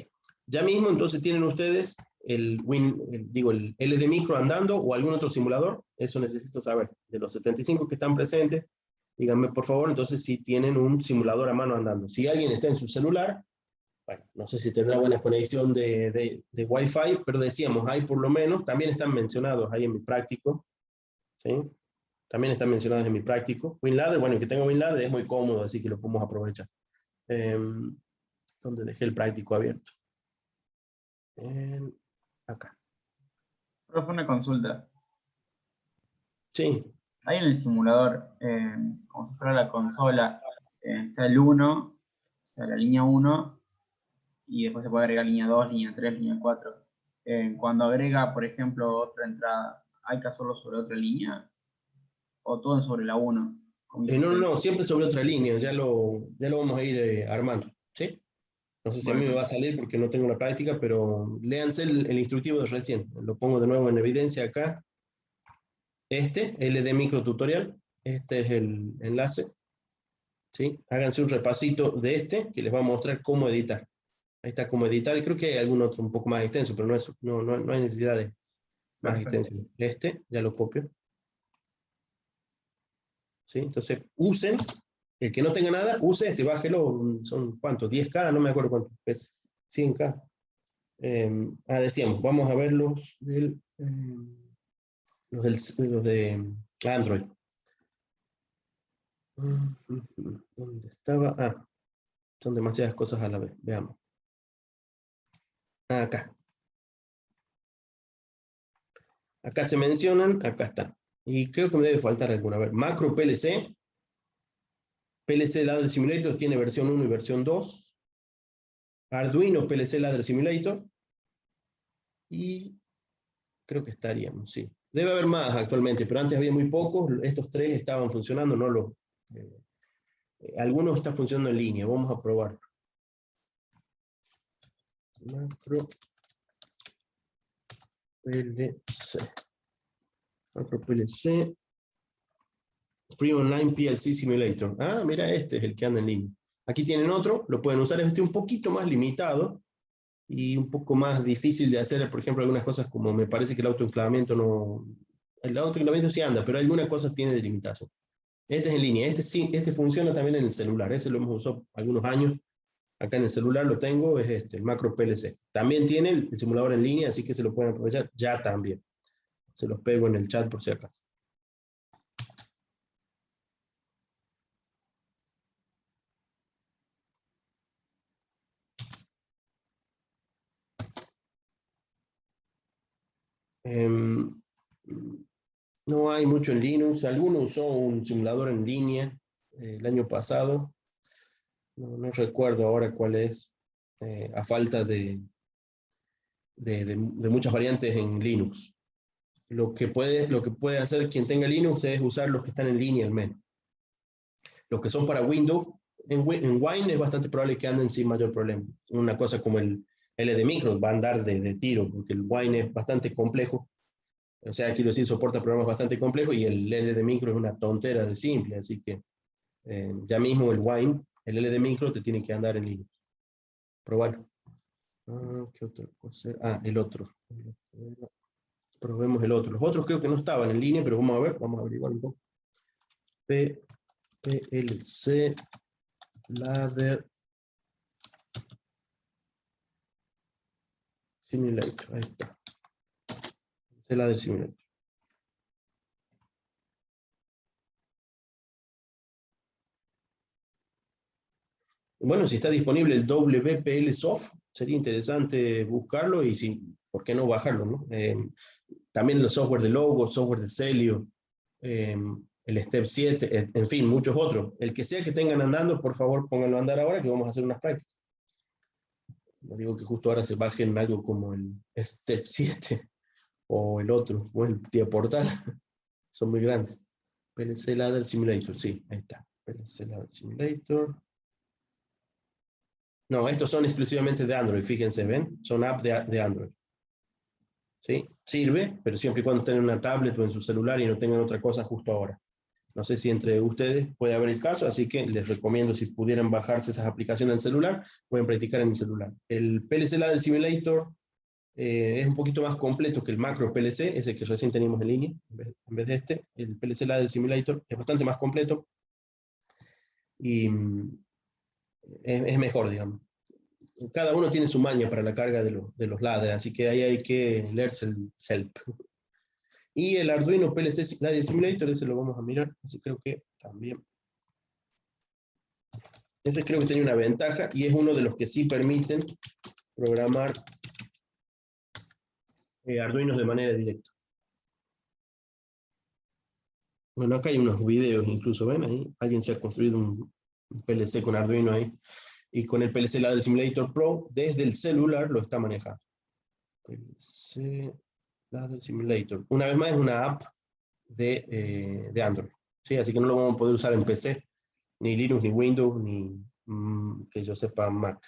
ya mismo entonces tienen ustedes el LD Micro andando o algún otro simulador. Eso necesito saber. De los 75 que están presentes, díganme por favor, entonces si tienen un simulador a mano andando. Si alguien está en su celular, bueno, no sé si tendrá buena conexión de Wi-Fi, pero decíamos, hay por lo menos, también están mencionados ahí en mi práctico, ¿sí? También están mencionados en mi práctico. WinLadder, bueno, que tenga WinLadder es muy cómodo, así que lo podemos aprovechar. Donde dejé el práctico abierto. Acá. Profe, una consulta. Sí. Hay en el simulador, como si fuera la consola, está el 1, o sea, la línea 1, y después se puede agregar línea 2, línea 3, línea 4. Cuando agrega, por ejemplo, otra entrada, ¿hay que hacerlo sobre otra línea? ¿O todo sobre la 1? No, siempre sobre otra línea, ya lo vamos a ir armando, ¿sí? No sé si a mí me va a salir porque no tengo la práctica, pero léanse el instructivo de recién. Lo pongo de nuevo en evidencia acá. LD Micro Tutorial, este es el enlace, ¿sí? Háganse un repasito de que les va a mostrar cómo editar. Ahí está cómo editar, y creo que hay algún otro un poco más extenso, pero no hay necesidad de más extensión. Ya lo copio. ¿Sí? Entonces, usen, el que no tenga nada, use bájelo, son ¿cuántos? 10K, no me acuerdo cuánto, es 100K. Decíamos, vamos a ver los de Android. ¿Dónde estaba? Son demasiadas cosas a la vez, veamos. Acá. Acá se mencionan, acá están. Y creo que me debe faltar alguna. A ver, Macro PLC. PLC Ladder Simulator tiene versión 1 y versión 2. Arduino PLC Ladder Simulator. Y creo que estaríamos, sí. Debe haber más actualmente, pero antes había muy pocos. Estos 3 estaban funcionando, no los... algunos están funcionando en línea. Vamos a probar. Macro PLC. Macro PLC. Free Online PLC Simulator. Ah, mira, este es el que anda en línea. Aquí tienen otro, lo pueden usar. Este un poquito más limitado y un poco más difícil de hacer, por ejemplo, algunas cosas como me parece que el autoenclavamiento no... El autoenclavamiento sí anda, pero algunas cosas tiene de limitación. Este es en línea. Este sí, este funciona también en el celular. Ese lo hemos usado algunos años. Acá en el celular lo tengo, es el Macro PLC. También tiene el simulador en línea, así que se lo pueden aprovechar ya también. Se los pego en el chat por si acaso. No hay mucho en Linux. Alguno usó un simulador en línea el año pasado. No recuerdo ahora cuál es, a falta de de muchas variantes en Linux. Lo que puede hacer quien tenga Linux es usar los que están en línea al menos. Los que son para Windows, en Wine es bastante probable que anden sin mayor problema. Una cosa como el LD Micro va a andar de tiro, porque el Wine es bastante complejo. O sea, quiero decir, soporta programas bastante complejos y el LD Micro es una tontera de simple, así que ya mismo el Wine, el LD Micro te tiene que andar en Linux. Probarlo. ¿Qué otra cosa? El otro. Probemos el otro. Los otros creo que no estaban en línea, pero vamos a ver, vamos a averiguar un poco. PLC Ladder Simulator, ahí está. PLC Ladder Simulator. Bueno, si está disponible el WPL Soft, sería interesante buscarlo y ¿por qué no bajarlo, ¿no? También los software de Logo, software de Celio, el Step 7, en fin, muchos otros. El que sea que tengan andando, por favor, pónganlo a andar ahora que vamos a hacer unas prácticas. No digo que justo ahora se bajen algo como el Step 7 o el otro, o el Tía Portal. Son muy grandes. PLC Ladder Simulator, sí, ahí está. PLC Ladder Simulator. No, estos son exclusivamente de Android, fíjense, ¿ven? Son apps de Android. ¿Sí? Sirve, pero siempre y cuando tengan una tablet o en su celular y no tengan otra cosa justo ahora. No sé si entre ustedes puede haber el caso, así que les recomiendo si pudieran bajarse esas aplicaciones en el celular, pueden practicar en el celular. El PLC Ladder Simulator es un poquito más completo que el macro PLC, ese que recién teníamos en línea, en vez de este. El PLC Ladder Simulator es bastante más completo y es mejor, digamos. Cada uno tiene su maña para la carga de los ladders, así que ahí hay que leerse el help. Y el Arduino PLC Ladder Simulator, ese lo vamos a mirar, ese creo que también. Ese creo que tiene una ventaja y es uno de los que sí permiten programar Arduinos de manera directa. Bueno, acá hay unos videos incluso, ¿ven? Ahí alguien se ha construido un PLC con Arduino ahí. Y con el PLC Ladder Simulator Pro, desde el celular lo está manejando. PLC Ladder Simulator. Una vez más es una app de Android. ¿Sí? Así que no lo vamos a poder usar en PC, ni Linux, ni Windows, ni que yo sepa Mac.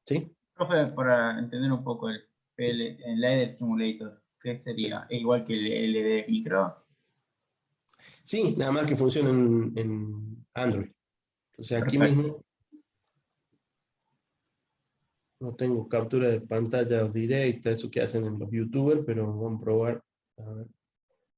¿Sí? Profe, para entender un poco el Ladder Simulator, ¿qué sería? ¿Es igual que el LD Micro? Sí, nada más que funciona en Android. O sea, aquí mismo no tengo captura de pantalla directa, eso que hacen en los youtubers, pero vamos a probar. A ver.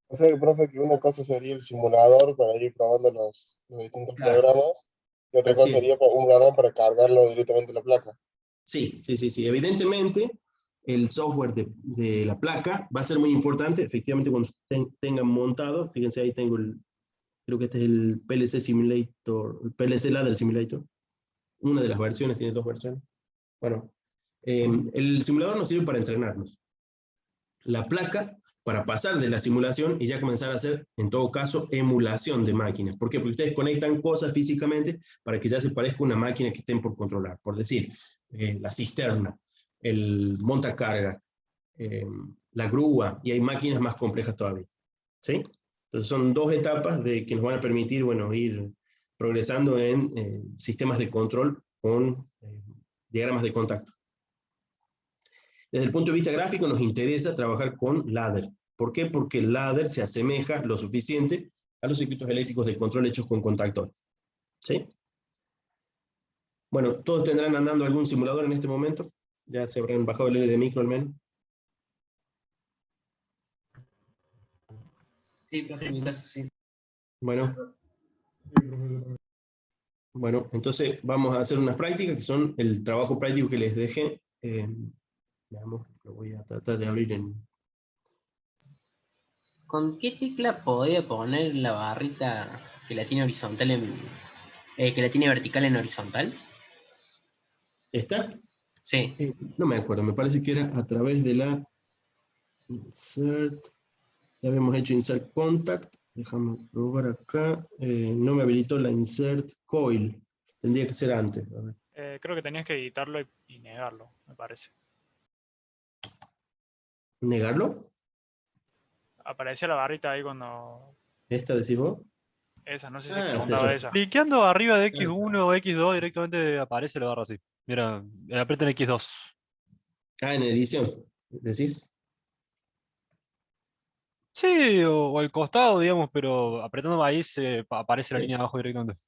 O sea, profe, que una cosa sería el simulador para ir probando los distintos programas, y otra cosa sería un programa para cargarlo directamente a la placa. Sí. Evidentemente, el software de la placa va a ser muy importante, efectivamente, cuando tengan montado. Fíjense, ahí tengo creo que este es el PLC Simulator, el PLC Ladder Simulator. Una de las versiones, tiene dos versiones. Bueno, el simulador nos sirve para entrenarnos. La placa para pasar de la simulación y ya comenzar a hacer, en todo caso, emulación de máquinas. ¿Por qué? Porque ustedes conectan cosas físicamente para que ya se parezca una máquina que estén por controlar. Por decir, la cisterna, el montacarga, la grúa, y hay máquinas más complejas todavía. ¿Sí? Entonces son dos etapas que nos van a permitir, bueno, ir progresando en sistemas de control con diagramas de contacto. Desde el punto de vista gráfico nos interesa trabajar con ladder. ¿Por qué? Porque el ladder se asemeja lo suficiente a los circuitos eléctricos de control hechos con contactores. ¿Sí? Bueno, todos tendrán andando algún simulador en este momento. Ya se habrán bajado el LD Micro al menos. Sí, profe, en mi caso sí. Bueno, entonces vamos a hacer unas prácticas que son el trabajo práctico que les dejé. Veamos, lo voy a tratar de abrir en... ¿Con qué tecla podía poner la barrita que la tiene horizontal que la tiene vertical en horizontal? ¿Esta? Sí. No me acuerdo, me parece que era a través de la insert. Ya habíamos hecho insert contact. Déjame probar acá. No me habilitó la insert coil. Tendría que ser antes. A ver. Creo que tenías que editarlo y negarlo, me parece. ¿Negarlo? Aparecía la barrita ahí cuando... ¿Esta decís vos? Esa, no sé si Ah, preguntaba esa. Cliqueando arriba de X1 o X2 directamente aparece la barra así. Mira, aprieten X2. Ah, en edición, ¿decís? Sí, o al costado, digamos, pero apretando ahí aparece la línea abajo directamente.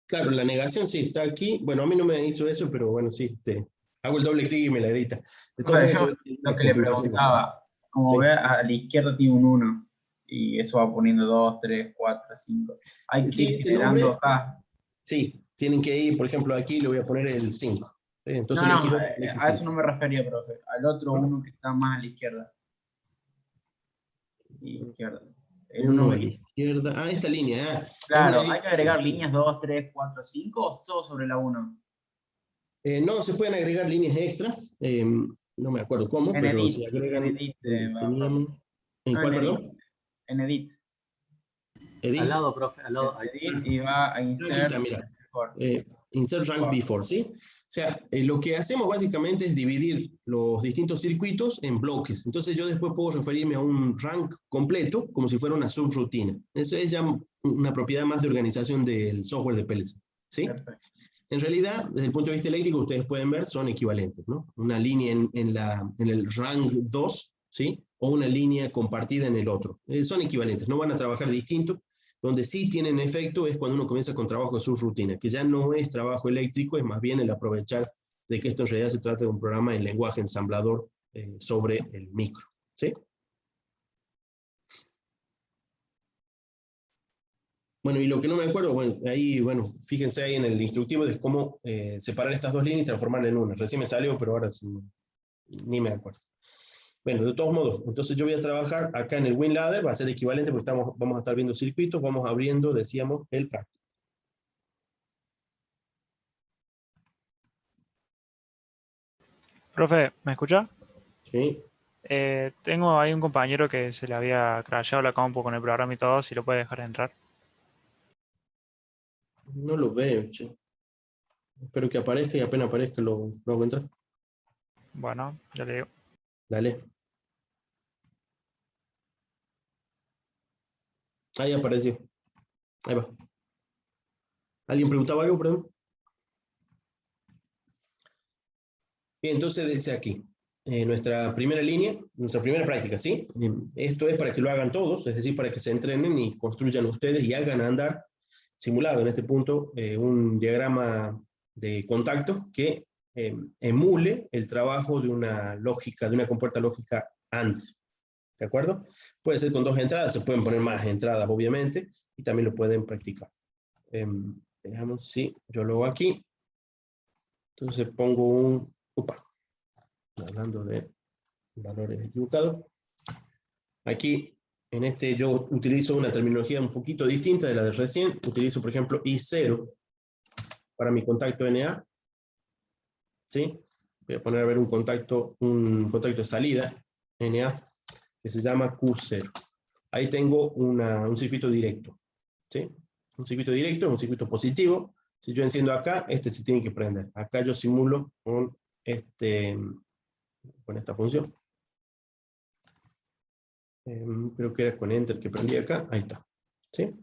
Claro, la negación sí está aquí. Bueno, a mí no me hizo eso, pero bueno, sí. Hago el doble clic y me la edita. De todos modos, Yo lo que le preguntaba, como ve, a la izquierda tiene un 1, y eso va poniendo 2, 3, 4, 5. Hay que ir generando acá. Sí, tienen que ir, por ejemplo, aquí le voy a poner el 5. Entonces No, el no, X2, a eso no me refería, profe. Al otro uno que está más a la izquierda. Izquierda. El 1 a la izquierda. Ah, esta línea. Claro, hay que agregar líneas 2, 3, 4, 5 o todo sobre la 1. No, se pueden agregar líneas extras. No me acuerdo cómo, En pero edit, se agregan. en edit, teníamos, ¿en cuál, perdón? En edit. Edit. Al lado, profe, al lado. Edit y va a insert. Aquí está, mira. Insert rank before, ¿sí? O sea, lo que hacemos básicamente es dividir los distintos circuitos en bloques. Entonces yo después puedo referirme a un rank completo como si fuera una subrutina. Eso es ya una propiedad más de organización del software de PLC, ¿sí? Perfecto. En realidad, desde el punto de vista eléctrico, ustedes pueden ver, son equivalentes, ¿no? Una línea en el rank 2, ¿sí? O una línea compartida en el otro. Son equivalentes, no van a trabajar distinto. Donde sí tienen efecto es cuando uno comienza con trabajo de subrutina, que ya no es trabajo eléctrico, es más bien el aprovechar de que esto en realidad se trata de un programa en lenguaje ensamblador sobre el micro, ¿sí? Bueno, y lo que no me acuerdo, bueno, ahí, bueno, fíjense ahí en el instructivo de cómo separar estas dos líneas y transformarlas en una. Recién me salió, pero ahora sí, ni me acuerdo. Bueno, de todos modos, entonces yo voy a trabajar acá en el WinLadder, va a ser equivalente porque vamos a estar viendo circuitos, vamos abriendo, decíamos, el práctico. Profe, ¿me escucha? Sí. Tengo ahí un compañero que se le había crashado la compu con el programa y todo, si lo puede dejar entrar. No lo veo, che. Espero que aparezca y apenas aparezca lo hago entrar. Bueno, ya le digo. Dale. Ahí apareció. Ahí va. ¿Alguien preguntaba algo, perdón? Bien, entonces dice aquí, nuestra primera línea, nuestra primera práctica, ¿sí? Esto es para que lo hagan todos, es decir, para que se entrenen y construyan ustedes y hagan andar simulado en este punto un diagrama de contacto que emule el trabajo de una lógica, de una compuerta lógica AND. ¿De acuerdo? Puede ser con 2 entradas, se pueden poner más entradas, obviamente, y también lo pueden practicar. Veamos si yo lo hago aquí. Entonces pongo un... Opa, hablando de valores equivocados. Aquí, en este, yo utilizo una terminología un poquito distinta de la de recién. Utilizo, por ejemplo, I0 para mi contacto NA. ¿Sí? Voy a poner a ver un contacto de salida NA que se llama Q0. Ahí tengo un circuito directo. ¿Sí? Un circuito directo es un circuito positivo. Si yo enciendo acá, este se tiene que prender. Acá yo simulo con esta función. Creo que era con Enter que prendí acá. Ahí está. ¿Sí?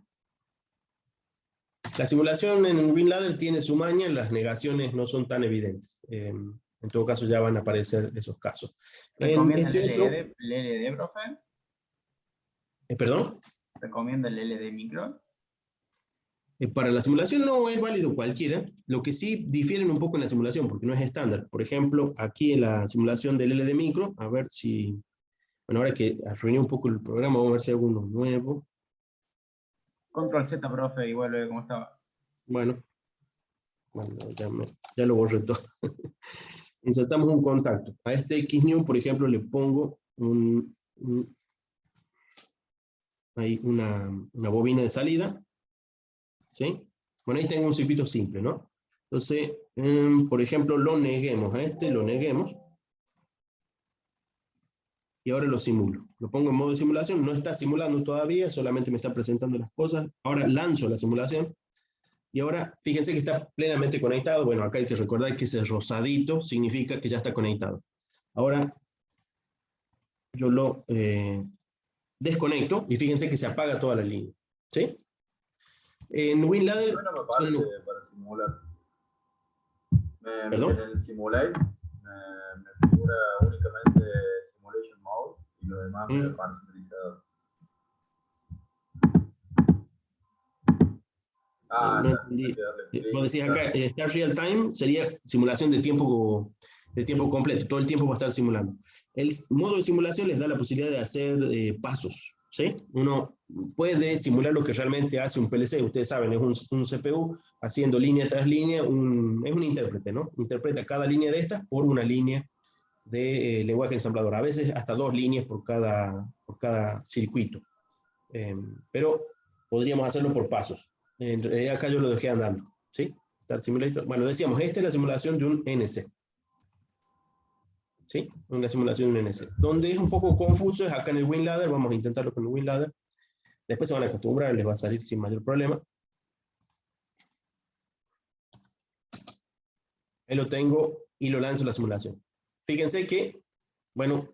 La simulación en WinLadder tiene su maña, las negaciones no son tan evidentes. En todo caso ya van a aparecer esos casos. ¿Recomienda el LLD, profe? ¿Perdón? ¿Recomienda el LLD micro? Para la simulación no es válido cualquiera. Lo que sí difieren un poco en la simulación, porque no es estándar. Por ejemplo, aquí en la simulación del LLD micro, a ver si... Bueno, ahora que arruiné un poco el programa, vamos a ver si hay alguno nuevo. Control Z, profe, y vuelve como estaba. Bueno, ya lo borré todo. Insertamos un contacto. A este XNew, por ejemplo, le pongo ahí una bobina de salida. ¿Sí? Bueno, ahí tengo un circuito simple, ¿no? Entonces, por ejemplo, lo neguemos. A este lo neguemos. Y ahora lo simulo. Lo pongo en modo de simulación. No está simulando todavía, solamente me está presentando las cosas. Ahora lanzo la simulación. Y ahora, fíjense que está plenamente conectado. Bueno, acá hay que recordar que ese rosadito significa que ya está conectado. Ahora, yo lo desconecto y fíjense que se apaga toda la línea. ¿Sí? En WinLadder... No me parece para simular. ¿Perdón? En el Simulate me figura únicamente Simulation Mode y lo demás me parece utilizado. No entendí. Vos decís acá, Start Real Time sería simulación de tiempo completo, todo el tiempo va a estar simulando. El modo de simulación les da la posibilidad de hacer pasos, ¿sí? Uno puede simular lo que realmente hace un PLC, ustedes saben, es un CPU haciendo línea tras línea, es un intérprete, ¿no? Interpreta cada línea de estas por una línea de lenguaje ensamblador, a veces hasta 2 líneas por cada circuito. Pero podríamos hacerlo por pasos. En realidad acá yo lo dejé andando, ¿sí? Start Simulator. Bueno, decíamos, esta es la simulación de un NC. ¿Sí? Una simulación de un NC. Donde es un poco confuso es acá en el WinLadder, vamos a intentarlo con el WinLadder. Después se van a acostumbrar, les va a salir sin mayor problema. Ahí lo tengo y lo lanzo la simulación. Fíjense que, bueno,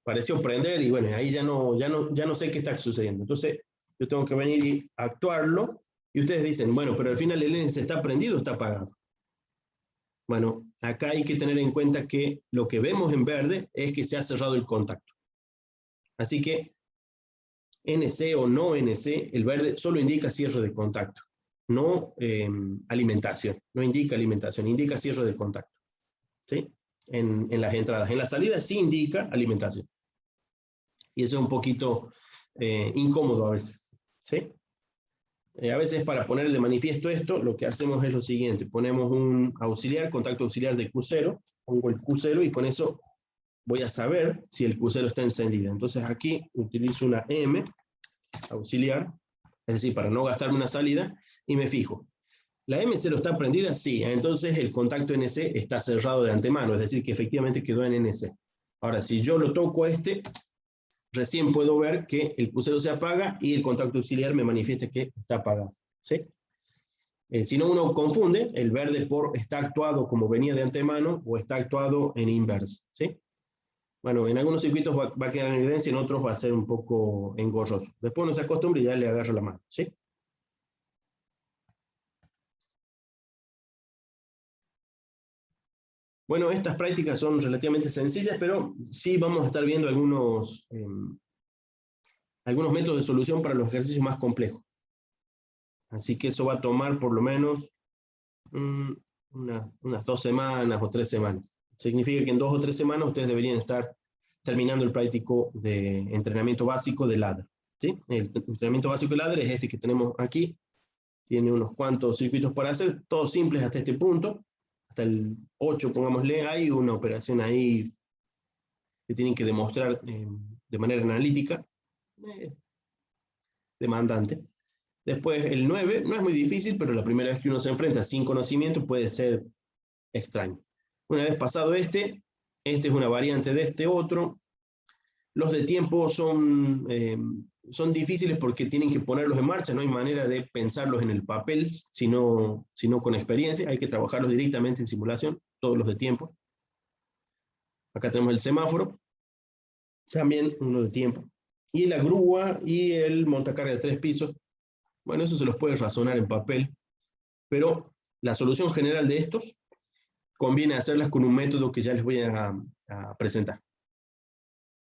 pareció prender y bueno, ahí ya no sé qué está sucediendo. Entonces, yo tengo que venir y actuarlo. Y ustedes dicen, bueno, pero al final el NC está prendido o está apagado. Bueno, acá hay que tener en cuenta que lo que vemos en verde es que se ha cerrado el contacto. Así que NC o no NC, el verde solo indica cierre de contacto, no alimentación. No indica alimentación, indica cierre de contacto. ¿Sí? En las entradas. En las salidas sí indica alimentación. Y eso es un poquito incómodo a veces. ¿Sí? A veces para poner de manifiesto esto, lo que hacemos es lo siguiente. Ponemos un auxiliar, contacto auxiliar de Q0, pongo el Q0 y con eso voy a saber si el Q0 está encendido. Entonces aquí utilizo una M, auxiliar, es decir, para no gastarme una salida, y me fijo. ¿La M0 está prendida? Sí, entonces el contacto NC está cerrado de antemano, es decir, que efectivamente quedó en NC. Ahora, si yo lo toco recién puedo ver que el Q0 se apaga y el contacto auxiliar me manifiesta que está apagado. ¿Sí? Si no, uno confunde el verde por está actuado como venía de antemano o está actuado en inverse. ¿Sí? Bueno, en algunos circuitos va a quedar en evidencia, en otros va a ser un poco engorroso. Después uno se acostumbra y ya le agarra la mano. ¿Sí? Bueno, estas prácticas son relativamente sencillas, pero sí vamos a estar viendo algunos métodos de solución para los ejercicios más complejos. Así que eso va a tomar por lo menos unas 2 semanas o 3 semanas. Significa que en 2 o 3 semanas ustedes deberían estar terminando el práctico de entrenamiento básico de ladder. ¿Sí? El entrenamiento básico de ladder es este que tenemos aquí. Tiene unos cuantos circuitos para hacer, todos simples hasta este punto. Hasta el 8, pongámosle, hay una operación ahí que tienen que demostrar de manera analítica, demandante. Después el 9, no es muy difícil, pero la primera vez que uno se enfrenta sin conocimiento puede ser extraño. Una vez pasado este es una variante de este otro. Los de tiempo son difíciles porque tienen que ponerlos en marcha, no hay manera de pensarlos en el papel, sino con experiencia, hay que trabajarlos directamente en simulación, todos los de tiempo. Acá tenemos el semáforo, también uno de tiempo. Y la grúa y el montacarga de 3 pisos, bueno, eso se los puede razonar en papel, pero la solución general de estos conviene hacerlas con un método que ya les voy a presentar.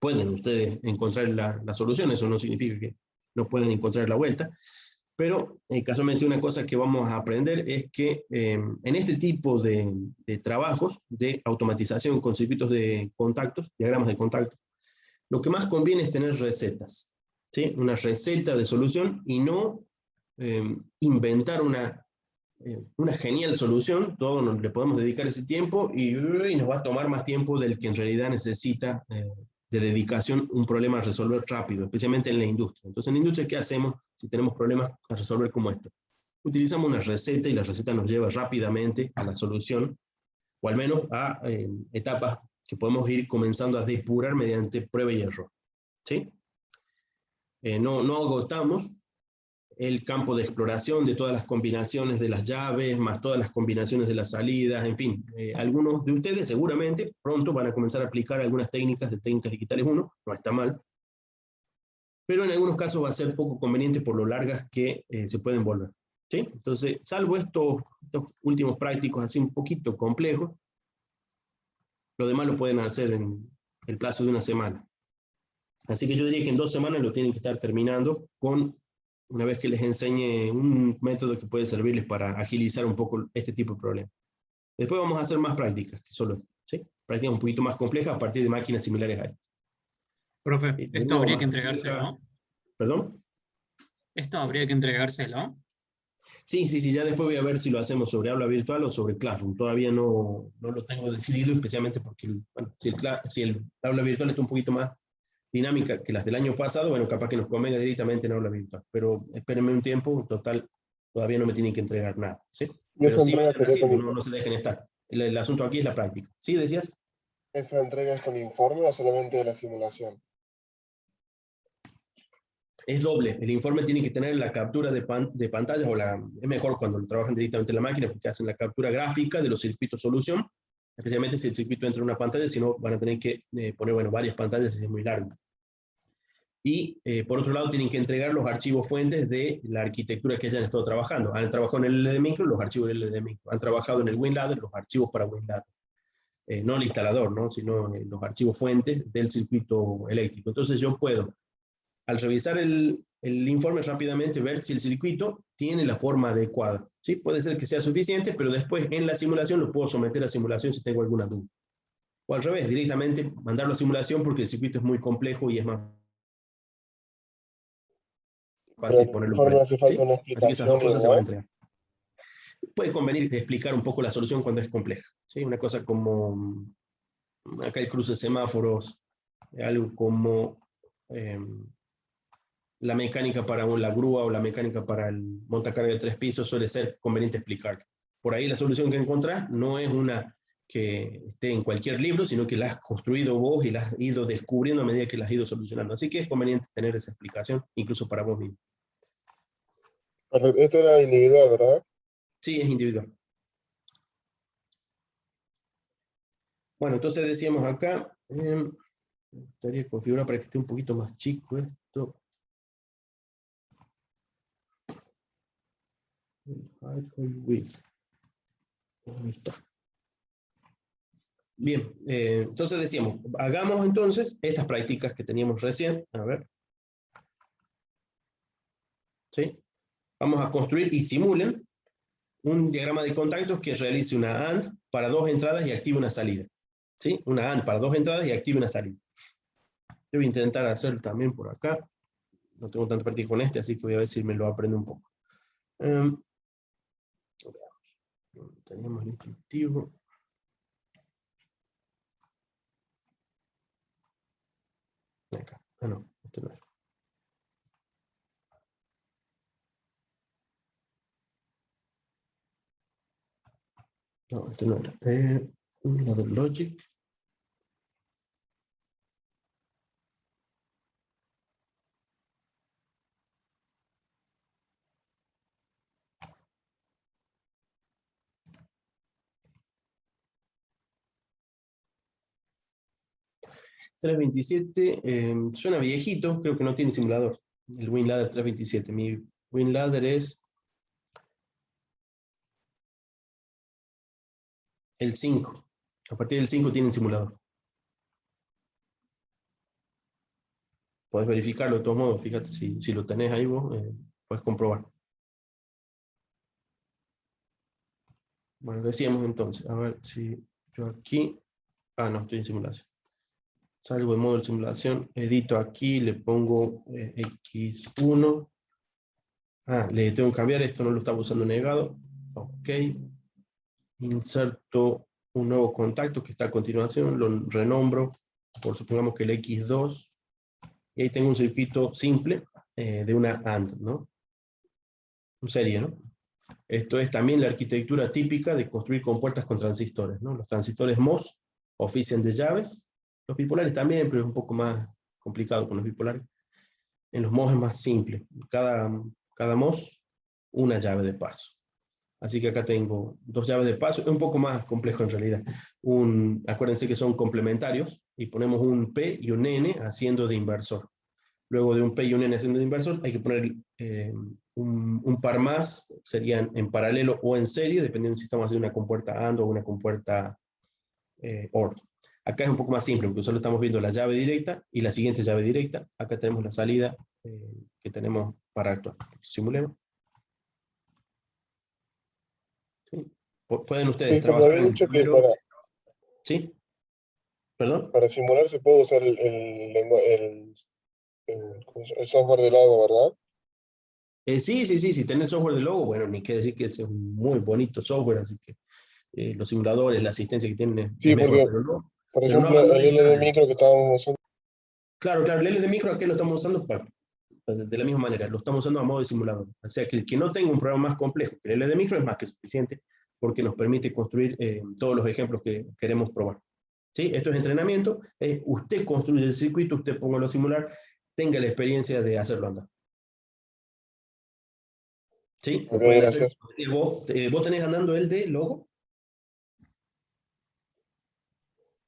Pueden ustedes encontrar la solución, eso no significa que no pueden encontrar la vuelta, pero casualmente una cosa que vamos a aprender es que en este tipo de trabajos de automatización con circuitos de contactos, diagramas de contacto, lo que más conviene es tener recetas, ¿sí? Una receta de solución y no inventar una genial solución, todos le podemos dedicar ese tiempo y nos va a tomar más tiempo del que en realidad necesita de dedicación un problema a resolver rápido, especialmente en la industria. Entonces, en la industria, ¿qué hacemos si tenemos problemas a resolver como esto? Utilizamos una receta y la receta nos lleva rápidamente a la solución, o al menos a etapas que podemos ir comenzando a depurar mediante prueba y error. ¿Sí? No agotamos el campo de exploración de todas las combinaciones de las llaves, más todas las combinaciones de las salidas, en fin. Algunos de ustedes seguramente pronto van a comenzar a aplicar algunas técnicas de técnicas digitales 1, no está mal, pero en algunos casos va a ser poco conveniente por lo largas que se pueden volver. ¿Sí? Entonces, salvo estos últimos prácticos así un poquito complejos, lo demás lo pueden hacer en el plazo de una semana. Así que yo diría que en 2 semanas lo tienen que estar terminando una vez que les enseñe un método que puede servirles para agilizar un poco este tipo de problemas. Después vamos a hacer más prácticas, que solo, ¿sí? Prácticas un poquito más complejas a partir de máquinas similares a estas. Profe, esto habría que entregárselo. ¿Perdón? ¿Esto habría que entregárselo? Sí, ya después voy a ver si lo hacemos sobre aula virtual o sobre Classroom. Todavía no lo tengo decidido, especialmente porque si el aula virtual está un poquito más dinámica que las del año pasado, bueno, capaz que nos convenga directamente en aula virtual. Pero espérenme un tiempo, total, todavía no me tienen que entregar nada. ¿Sí? Pero sí vayan haciendo, no se dejen estar. El asunto aquí es la práctica. ¿Sí, decías? ¿Esa entrega es con informe o solamente de la simulación? Es doble. El informe tiene que tener la captura de pantallas, es mejor cuando lo trabajan directamente en la máquina, porque hacen la captura gráfica de los circuitos solución, especialmente si el circuito entra en una pantalla, si no van a tener que poner varias pantallas y es muy largo. Y por otro lado tienen que entregar los archivos fuentes de la arquitectura que hayan estado trabajando. Han trabajado en el LD Micro, los archivos del LD Micro. Han trabajado en el WinLadder, los archivos para WinLadder. No el instalador, ¿no? Sino los archivos fuentes del circuito eléctrico. Entonces yo puedo, al revisar el informe rápidamente, ver si el circuito tiene la forma adecuada. ¿Sí? Puede ser que sea suficiente, pero después en la simulación lo puedo someter a simulación si tengo alguna duda. O al revés, directamente mandarlo a simulación porque el circuito es muy complejo y es más fácil ponerlo en prueba. Hace falta una Así que esas dos explicación cosas se van a igual. entregar. Puede convenir explicar un poco la solución cuando es compleja. ¿Sí? Una cosa como, acá el cruce de semáforos, algo como la mecánica para la grúa o la mecánica para el montacarga de 3 pisos, suele ser conveniente explicar. Por ahí la solución que encontrás no es una que esté en cualquier libro, sino que la has construido vos y la has ido descubriendo a medida que la has ido solucionando. Así que es conveniente tener esa explicación, incluso para vos mismo. Perfecto. Esto era individual, ¿verdad? Sí, es individual. Bueno, entonces decíamos acá, me gustaría configurar para que esté un poquito más chico esto. Ahí está. Bien, entonces decíamos, hagamos entonces estas prácticas que teníamos recién. A ver. ¿Sí? Vamos a construir y simulen un diagrama de contactos que realice una AND para 2 entradas y active una salida. ¿Sí? Una AND para 2 entradas y active una salida. Yo voy a intentar hacerlo también por acá. No tengo tanta práctica con este, así que voy a ver si me lo aprendo un poco. Teníamos el instructivo. Acá. Ah, no, este no es. No, este no era. La del Logic. .327 suena viejito, creo que no tiene simulador. El WinLadder 327. Mi WinLadder es el 5. A partir del 5 tienen simulador. Podés verificarlo de todos modos, fíjate, si lo tenés ahí vos, puedes comprobar. Bueno, decíamos entonces, a ver si yo aquí, no, estoy en simulación. Salgo de modo de simulación, edito aquí, le pongo X1. Le tengo que cambiar, esto no lo estaba usando negado. Ok. Inserto un nuevo contacto que está a continuación, lo renombro, por supongamos que el X2. Y ahí tengo un circuito simple de una AND, ¿no? Un serie, ¿no? Esto es también la arquitectura típica de construir compuertas con transistores, ¿no? Los transistores MOS ofician de llaves. Los bipolares también, pero es un poco más complicado con los bipolares. En los MOS es más simple. Cada cada MOS, una llave de paso. Así que acá tengo 2 llaves de paso, es un poco más complejo en realidad. Acuérdense que son complementarios, y ponemos un P y un N haciendo de inversor. Luego de un P y un N haciendo de inversor, hay que poner un par más, serían en paralelo o en serie, dependiendo si estamos haciendo una compuerta AND o una compuerta OR. Acá es un poco más simple, porque solo estamos viendo la llave directa y la siguiente llave directa. Acá tenemos la salida que tenemos para actuar. Simulemos. ¿Sí? Pueden ustedes Sí, como trabajar había en dicho que primero. ¿Sí? ¿Perdón? para simular se puede usar el software de Logo, ¿verdad? Sí, si tenés software de Logo, bueno, ni qué decir que ese es un muy bonito software, así que los simuladores, la asistencia que tienen Sí, es mejor, porque, por ejemplo, el LD Micro que estábamos usando. Claro, el LD Micro aquí lo estamos usando de la misma manera, lo estamos usando a modo de simulador. O sea, que el que no tenga un programa más complejo que el LD Micro es más que suficiente, porque nos permite construir todos los ejemplos que queremos probar. ¿Sí? Esto es entrenamiento, usted construye el circuito, usted póngalo a simular, tenga la experiencia de hacerlo andar. ¿Sí? Ok, Pueden gracias. hacer, ¿vos tenés andando el de Logo?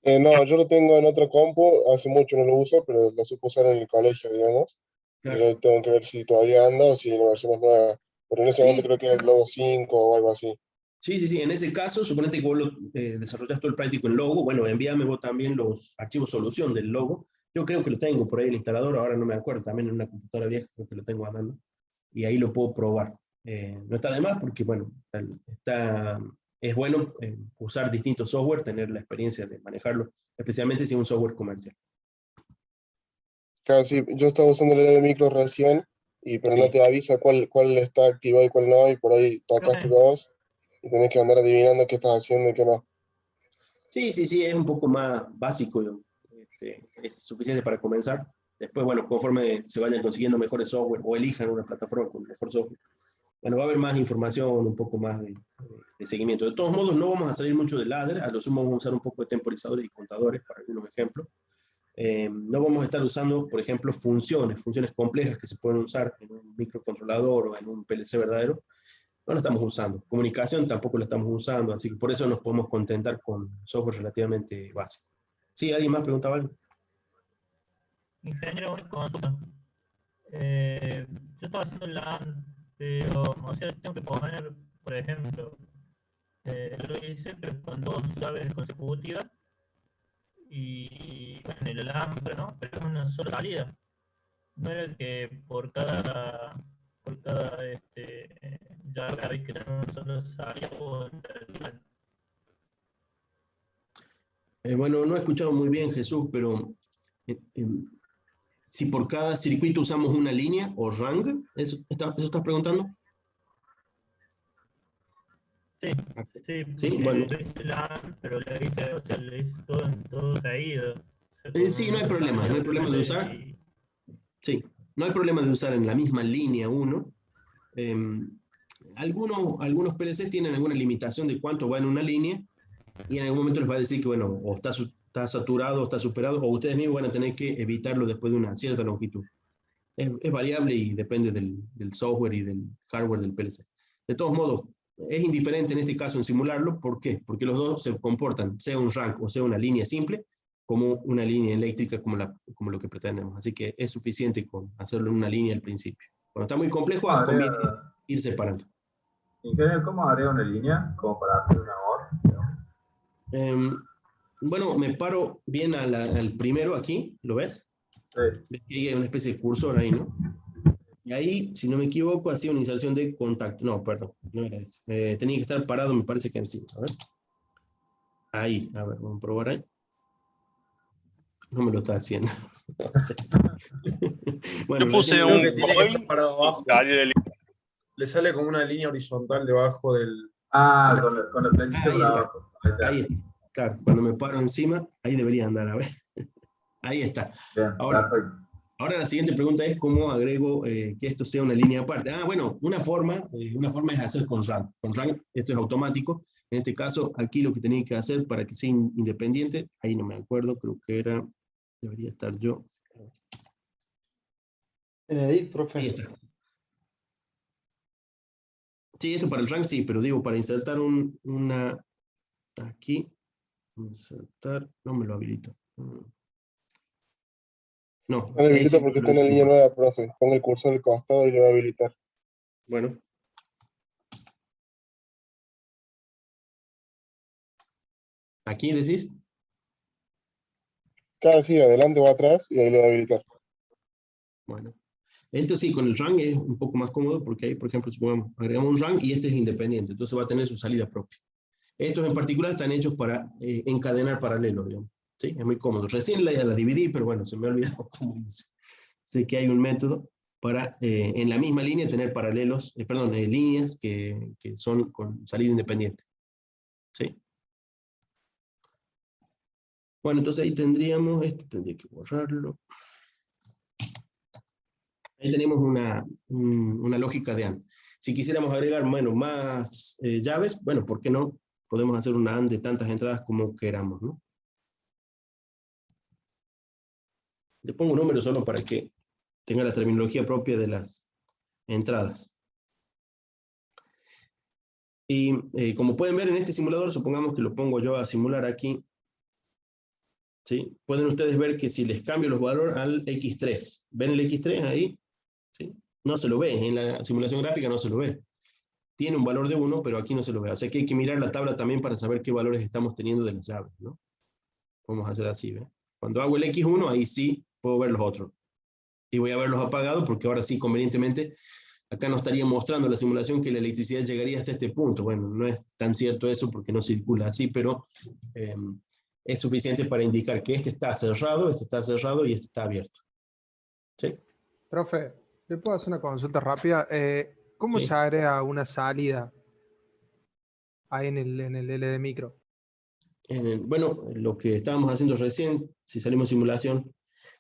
No, yo lo tengo en otra compu, hace mucho no lo uso, pero lo supe usar en el colegio, digamos. Claro. Y yo tengo que ver si todavía anda o si hay una versión más nueva. Pero en ese momento creo que era el Logo 5 o algo así. Sí. En ese caso, suponete que vos desarrollaste todo el práctico en Logo. Bueno, envíame vos también los archivos solución del Logo. Yo creo que lo tengo por ahí el instalador, ahora no me acuerdo, también en una computadora vieja creo que lo tengo andando. Y ahí lo puedo probar. No está de más porque, bueno, es bueno usar distintos software, tener la experiencia de manejarlo, especialmente si es un software comercial. Claro, sí, yo estaba usando el LD Micro recién, pero no te avisa cuál está activado y cuál no, y por ahí tocaste dos y tenés que andar adivinando qué estás haciendo y qué no. Sí, es un poco más básico, es suficiente para comenzar. Después, bueno, conforme se vayan consiguiendo mejores software o elijan una plataforma con mejor software, bueno, va a haber más información, un poco más de seguimiento. De todos modos, no vamos a salir mucho del ladder, a lo sumo vamos a usar un poco de temporizadores y contadores para algunos ejemplos. No vamos a estar usando, por ejemplo, funciones complejas que se pueden usar en un microcontrolador o en un PLC verdadero. No lo estamos usando. Comunicación tampoco lo estamos usando, así que por eso nos podemos contentar con software relativamente básico. ¿Sí? ¿Alguien más preguntaba algo? Ingeniero, una consulta. Yo estaba haciendo pero, o sea, tengo que poner, por ejemplo, lo hice, pero con 2 llaves consecutivas y bueno, el alambre, ¿no? Pero es una sola salida. No era que por cada llave hay que tener una sola salida o en realidad. Bueno, no he escuchado muy bien, Jesús, pero si por cada circuito usamos una línea o rang, ¿eso estás preguntando? Sí, bueno. lo hice pero le hice todo seguido. Sí, no hay problema de usar. Sí, no hay problema de usar en la misma línea uno. Algunos PLCs tienen alguna limitación de cuánto va en una línea y en algún momento les va a decir que, bueno, o está saturado o está superado, o ustedes mismos van a tener que evitarlo después de una cierta longitud. Es variable y depende del software y del hardware del PLC. De todos modos, es indiferente en este caso en simularlo. ¿Por qué? Porque los dos se comportan, sea un rank o sea una línea simple, como una línea eléctrica como lo que pretendemos. Así que es suficiente con hacerlo en una línea al principio. Cuando está muy complejo, conviene ir separando. Ingeniero, ¿cómo agrega una línea como para hacer una OR? Bueno, me paro bien al primero aquí, ¿lo ves? Sí. Ves que hay una especie de cursor ahí, ¿no? Y ahí, si no me equivoco, hacía una inserción de contacto. No, perdón, no era eso. Tenía que estar parado, me parece que encima. A ver. Ahí, a ver, vamos a probar ahí. No me lo está haciendo. No sé. Bueno, yo puse creo que un tiene que estar parado abajo. Le sale como una línea horizontal debajo del... Con el flechito para abajo. Ahí está. Claro, cuando me paro encima, ahí debería andar, a ver. Ahí está. Bien, Ahora la siguiente pregunta es cómo agrego que esto sea una línea aparte. Bueno, una forma es hacer con rang. Con rang esto es automático. En este caso, aquí lo que tenía que hacer para que sea independiente, ahí no me acuerdo, creo que debería estar yo. En edit, profe. Ahí está. Sí, esto para el rank sí, pero digo, para insertar una aquí, insertar, no me lo habilito. No, No le ahí habilita sí porque lo está en la hice línea mal. nueva, profe. Ponga el cursor al costado y lo va a habilitar. Bueno. ¿Aquí decís? Claro, sí, adelante o atrás y ahí lo va a habilitar. Bueno. Esto sí, con el rank es un poco más cómodo porque ahí, por ejemplo, supongamos, agregamos un rank y este es independiente, entonces va a tener su salida propia. Estos en particular están hechos para encadenar paralelos, digamos. ¿Sí? Es muy cómodo. Recién la dividí, pero bueno, se me ha olvidado cómo dice. Sé que hay un método para en la misma línea tener paralelos, líneas que son con salida independiente. ¿Sí? Bueno, entonces ahí tendríamos, este tendría que borrarlo. Ahí tenemos una lógica de AND. Si quisiéramos agregar, bueno, más llaves, bueno, ¿por qué no? Podemos hacer una AND de tantas entradas como queramos, ¿no? Le pongo un número solo para que tenga la terminología propia de las entradas. Y como pueden ver en este simulador, supongamos que lo pongo yo a simular aquí, ¿sí? Pueden ustedes ver que si les cambio los valores al X3, ¿ven el X3 ahí? ¿Sí? No se lo ve, en la simulación gráfica no se lo ve. Tiene un valor de 1, pero aquí no se lo ve. O sea que hay que mirar la tabla también para saber qué valores estamos teniendo de las llaves, ¿no? Vamos a hacer así, ¿ve? Cuando hago el X1, ahí sí puedo ver los otros. Y voy a verlos apagados porque ahora sí, convenientemente, acá nos estaría mostrando la simulación que la electricidad llegaría hasta este punto. Bueno, no es tan cierto eso porque no circula así, pero es suficiente para indicar que este está cerrado y este está abierto. ¿Sí? Profe, ¿le puedo hacer una consulta rápida? ¿Cómo Sí. se agrega una salida ahí en el LD micro? Bueno, lo que estábamos haciendo recién, si salimos de simulación,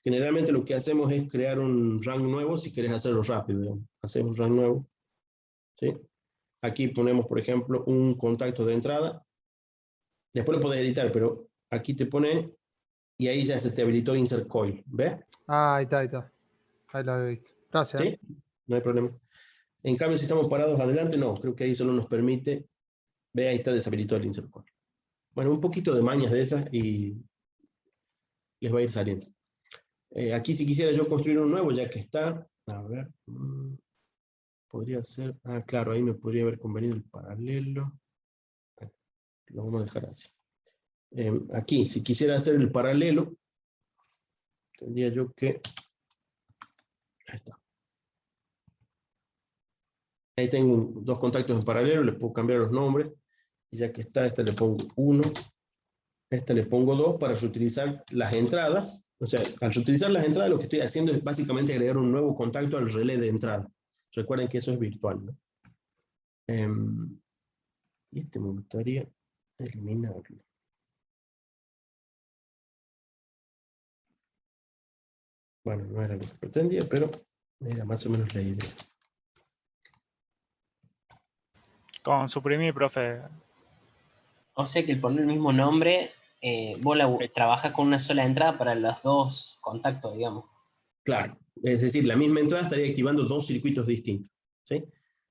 generalmente lo que hacemos es crear un rank nuevo si querés hacerlo rápido, digamos. Hacemos un rank nuevo. ¿Sí? Aquí ponemos, por ejemplo, un contacto de entrada. Después lo podés editar, pero aquí te pone y ahí ya se te habilitó Insert Coil. ¿Ves? Ah, ahí está, ahí está. Ahí lo he visto. Gracias. ¿Sí? No hay problema. En cambio, si estamos parados adelante, no. Creo que ahí solo nos permite. Ve, ahí está deshabilitado el Insert Coil. Bueno, un poquito de mañas de esas y les va a ir saliendo. Aquí si quisiera yo construir un nuevo, ya que está, a ver, podría ser, claro, ahí me podría haber convenido el paralelo. Lo vamos a dejar así. Aquí, si quisiera hacer el paralelo, tendría yo que, ahí está. Ahí tengo dos contactos en paralelo, le puedo cambiar los nombres, y ya que está, a este le pongo 1, a este le pongo 2 para reutilizar las entradas. O sea, al reutilizar las entradas lo que estoy haciendo es básicamente agregar un nuevo contacto al relé de entrada. Recuerden que eso es virtual, ¿no? Y este me gustaría eliminarlo. Bueno, no era lo que pretendía, pero era más o menos la idea. Con suprimir, profe. O sea que el poner el mismo nombre, vos trabajas con una sola entrada para los dos contactos, digamos. Claro, es decir, la misma entrada estaría activando dos circuitos distintos. ¿Sí?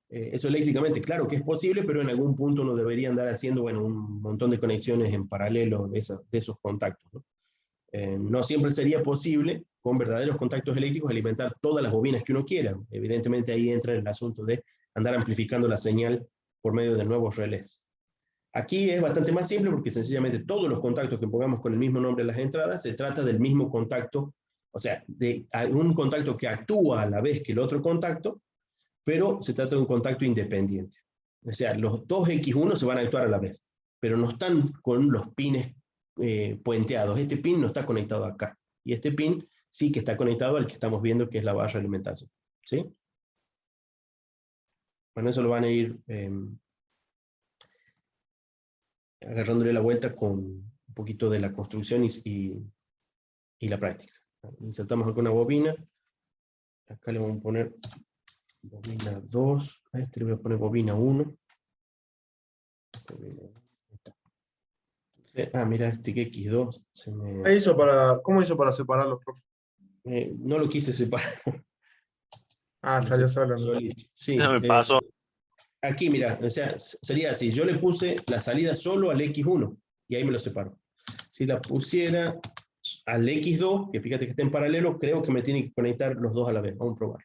Eso eléctricamente, claro que es posible, pero en algún punto uno debería andar haciendo, bueno, un montón de conexiones en paralelo de esos contactos, ¿no? No siempre sería posible, con verdaderos contactos eléctricos, alimentar todas las bobinas que uno quiera. Evidentemente ahí entra el asunto de andar amplificando la señal por medio de nuevos relés. Aquí es bastante más simple porque sencillamente todos los contactos que pongamos con el mismo nombre en las entradas, se trata del mismo contacto, o sea, de un contacto que actúa a la vez que el otro contacto, pero se trata de un contacto independiente. O sea, los dos X1 se van a actuar a la vez, pero no están con los pines puenteados. Este pin no está conectado acá, y este pin sí que está conectado al que estamos viendo, que es la barra de alimentación. ¿Sí? Bueno, eso lo van a ir agarrándole la vuelta con un poquito de la construcción y la práctica. Insertamos acá una bobina. Acá le vamos a poner bobina 2. A este le voy a poner bobina 1. Mira, este que X2 se me... ¿Cómo hizo para separarlos, profe? No lo quise separar. Salió solo. Sí, Eso me pasó. aquí, mira, o sea, sería así. Yo le puse la salida solo al X1 y ahí me lo separo. Si la pusiera al X2, que fíjate que está en paralelo, creo que me tiene que conectar los dos a la vez. Vamos a probar.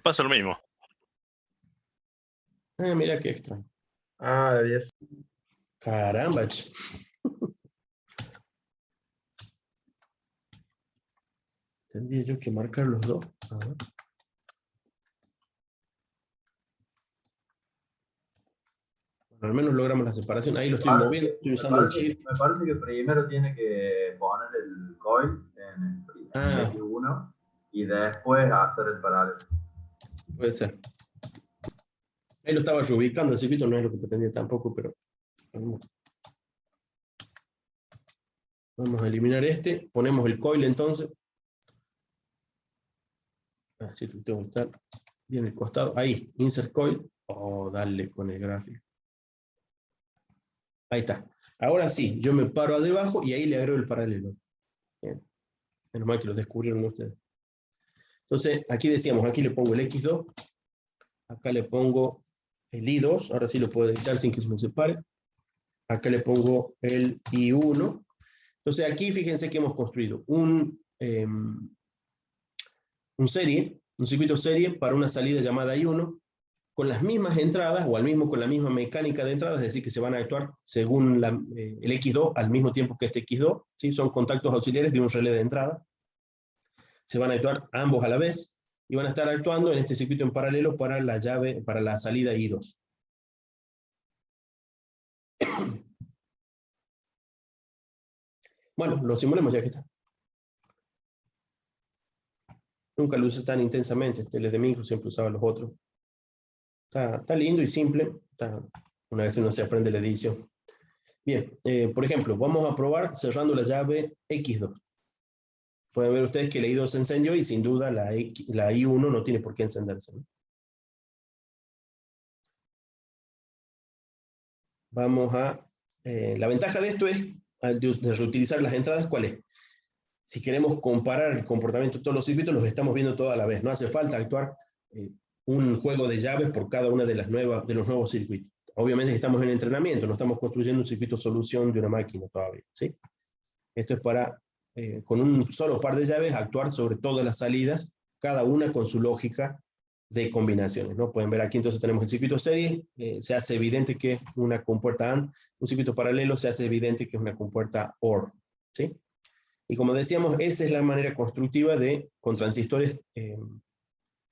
Pasa lo mismo. Ah, mira qué extraño. Ah, de 10. Caramba. Tendría yo que marcar los dos. A ver. Bueno, al menos logramos la separación. Ahí lo estoy moviendo. Estoy usando el shift. Me parece que primero tiene que poner el coil en el X1 y después hacer el paralelo. Puede ser. Ahí lo estaba reubicando, el circuito no es lo que pretendía tampoco, pero vamos a eliminar este, ponemos el coil entonces. Así que tengo que estar bien el costado, ahí, insert coil, darle con el gráfico. Ahí está. Ahora sí, yo me paro debajo y ahí le agrego el paralelo. Bien. Menos mal que lo descubrieron ustedes. Entonces, aquí decíamos, aquí le pongo el X2, acá le pongo el I2, ahora sí lo puedo editar sin que se me separe. Acá le pongo el I1. Entonces aquí fíjense que hemos construido un circuito serie para una salida llamada I1, con las mismas entradas, o con la misma mecánica de entradas, es decir, que se van a actuar según el X2 al mismo tiempo que este X2, ¿sí? Son contactos auxiliares de un relé de entrada. Se van a actuar ambos a la vez, y van a estar actuando en este circuito en paralelo para la llave, para la salida I2. Bueno, lo simulemos ya que está. Nunca lo usé tan intensamente, teles de micro, siempre usaba los otros. Está lindo y simple, una vez que uno se aprende la edición. Bien, por ejemplo, vamos a probar cerrando la llave X2. Pueden ver ustedes que la I2 se encendió y sin duda la I1 no tiene por qué encenderse, ¿no? Vamos a... la ventaja de esto es, de reutilizar las entradas, ¿cuál es? Si queremos comparar el comportamiento de todos los circuitos, los estamos viendo todos a la vez. No hace falta actuar un juego de llaves por cada una de los nuevos circuitos. Obviamente estamos en entrenamiento, no estamos construyendo un circuito solución de una máquina todavía, ¿sí? Esto es para, con un solo par de llaves, actuar sobre todas las salidas, cada una con su lógica de combinaciones, ¿no? Pueden ver aquí entonces tenemos el circuito serie, se hace evidente que es una compuerta AND, un circuito paralelo se hace evidente que es una compuerta OR, ¿sí? Y como decíamos, esa es la manera constructiva de, con transistores,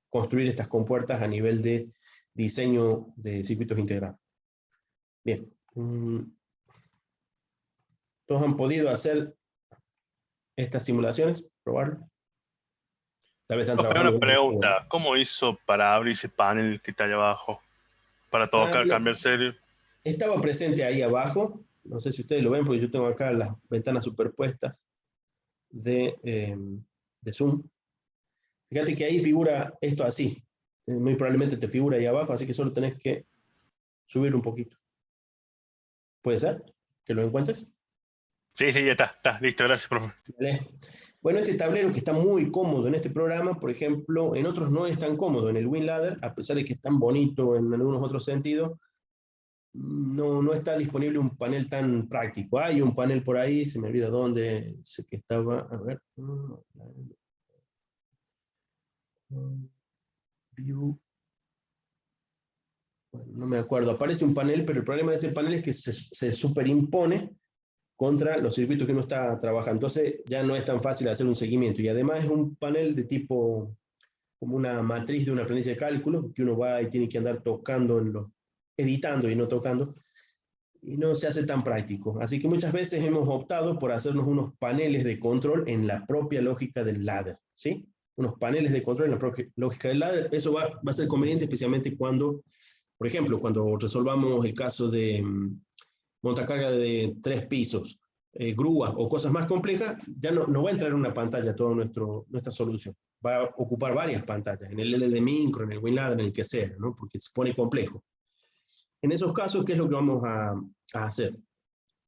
construir estas compuertas a nivel de diseño de circuitos integrados. Bien. ¿Todos han podido hacer estas simulaciones? ¿Probarlo? Tal vez están trabajando. Una pregunta, ¿cómo hizo para abrir ese panel que está allá abajo? Para tocar, cambiar serie. Estaba presente ahí abajo, no sé si ustedes lo ven, porque yo tengo acá las ventanas superpuestas de Zoom. Fíjate que ahí figura esto así. Muy probablemente te figura ahí abajo, así que solo tenés que subir un poquito. ¿Puede ser? ¿Que lo encuentres? Sí, ya está, listo, gracias, profe. Vale. Bueno, este tablero que está muy cómodo en este programa, por ejemplo, en otros no es tan cómodo. En el WinLadder, a pesar de que es tan bonito en algunos otros sentidos, no está disponible un panel tan práctico. Hay un panel por ahí, se me olvida dónde, sé que estaba, a ver. View. Bueno, no me acuerdo, aparece un panel, pero el problema de ese panel es que se superimpone contra los circuitos que uno está trabajando. Entonces ya no es tan fácil hacer un seguimiento. Y además es un panel de tipo, como una matriz de una planilla de cálculo, que uno va y tiene que andar tocando, editando y no tocando, y no se hace tan práctico. Así que muchas veces hemos optado por hacernos unos paneles de control en la propia lógica del ladder, ¿sí? Unos paneles de control en la propia lógica del ladder. Eso va a ser conveniente especialmente cuando, por ejemplo, cuando resolvamos el caso de montacarga de 3 pisos, grúa o cosas más complejas, ya no va a entrar en una pantalla toda nuestra solución. Va a ocupar varias pantallas, en el LD Micro, en el WinLadder, en el que sea, ¿no? Porque se pone complejo. En esos casos, ¿qué es lo que vamos a hacer?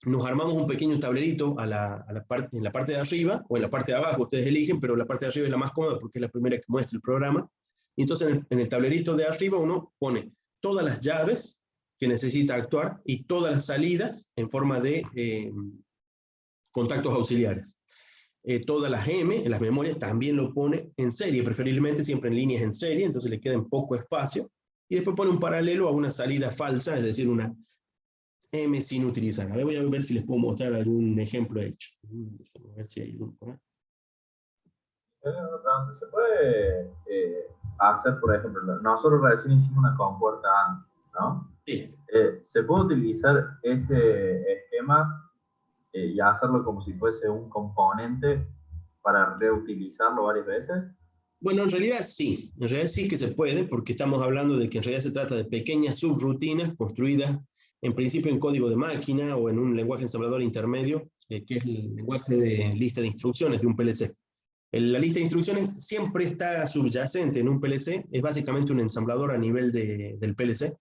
Nos armamos un pequeño tablerito en la parte de arriba, o en la parte de abajo, ustedes eligen, pero la parte de arriba es la más cómoda porque es la primera que muestra el programa. Y entonces en el tablerito de arriba uno pone todas las llaves que necesita actuar y todas las salidas en forma de contactos auxiliares. Todas las M, en las memorias, también lo pone en serie, preferiblemente siempre en líneas en serie, entonces le queda en poco espacio, y después pone un paralelo a una salida falsa, es decir, una M sin utilizar. A ver, voy a ver si les puedo mostrar algún ejemplo hecho. Déjenme ver si hay uno por ahí. Se puede hacer, por ejemplo, nosotros recién hicimos una compuerta AND, ¿no? Sí. ¿Se puede utilizar ese esquema y hacerlo como si fuese un componente para reutilizarlo varias veces? Bueno, en realidad sí que se puede, porque estamos hablando de que en realidad se trata de pequeñas subrutinas construidas en principio en código de máquina o en un lenguaje ensamblador intermedio, que es el lenguaje de lista de instrucciones de un PLC. La lista de instrucciones siempre está subyacente en un PLC, es básicamente un ensamblador a nivel del PLC.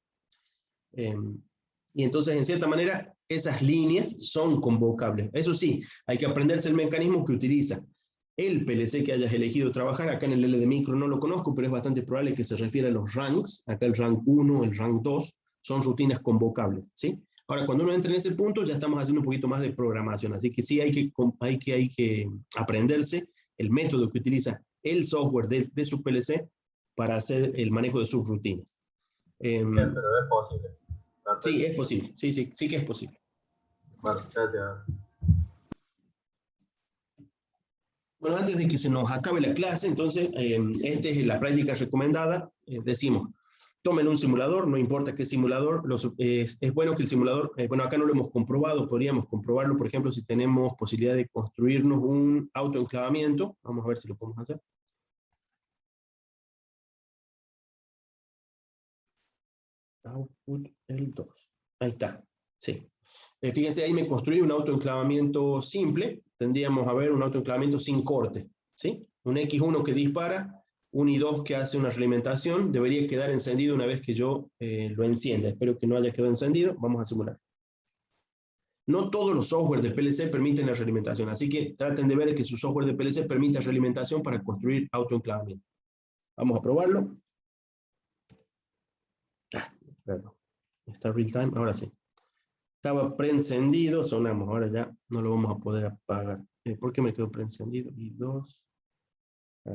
Y entonces, en cierta manera, esas líneas son convocables. Eso sí, hay que aprenderse el mecanismo que utiliza el PLC que hayas elegido trabajar. Acá en el LD Micro no lo conozco, pero es bastante probable que se refiera a los ranks. Acá el rank 1, el rank 2, son rutinas convocables, ¿sí? Ahora, cuando uno entra en ese punto, ya estamos haciendo un poquito más de programación. Así que sí hay que aprenderse el método que utiliza el software de su PLC para hacer el manejo de subrutinas. Bien, pero es posible. Perfecto. Sí, es posible. Sí que es posible. Bueno, gracias. Bueno, antes de que se nos acabe la clase, entonces, esta es la práctica recomendada. Decimos, tomen un simulador, no importa qué simulador, es bueno que el simulador, bueno, acá no lo hemos comprobado, podríamos comprobarlo, por ejemplo, si tenemos posibilidad de construirnos un autoenclavamiento. Vamos a ver si lo podemos hacer. Output el 2. Ahí está, sí. Fíjense, ahí me construí un autoenclavamiento simple. Tendríamos a ver un autoenclavamiento sin corte, ¿sí? Un X1 que dispara, un I2 que hace una realimentación, debería quedar encendido una vez que yo lo encienda. Espero que no haya quedado encendido. Vamos a simular. No todos los software de PLC permiten la realimentación, así que traten de ver que su software de PLC permita realimentación para construir autoenclavamiento. Vamos a probarlo. Perdón. Está real time, ahora sí. Estaba preencendido, sonamos, ahora ya no lo vamos a poder apagar. ¿Por qué me quedó preencendido? Y 2.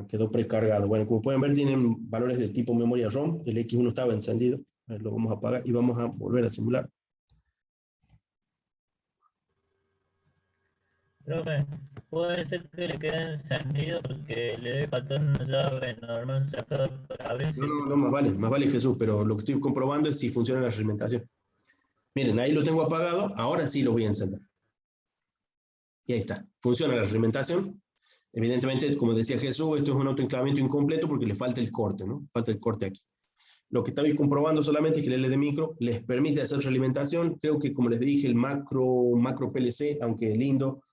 Quedó precargado. Bueno, como pueden ver, tienen valores de tipo memoria ROM. El X1 estaba encendido. Lo vamos a apagar y vamos a volver a simular. Profe, puede ser que le quede encendido porque le debe faltar una llave normal sacada para abrir. No, más vale Jesús, pero lo que estoy comprobando es si funciona la realimentación. Miren, ahí lo tengo apagado, ahora sí lo voy a encender. Y ahí está, funciona la realimentación. Evidentemente, como decía Jesús, esto es un autoenclavamiento incompleto porque le falta el corte, ¿no? Falta el corte aquí. Lo que estoy comprobando solamente es que el LD Micro les permite hacer realimentación. Creo que, como les dije, el macro PLC, aunque lindo,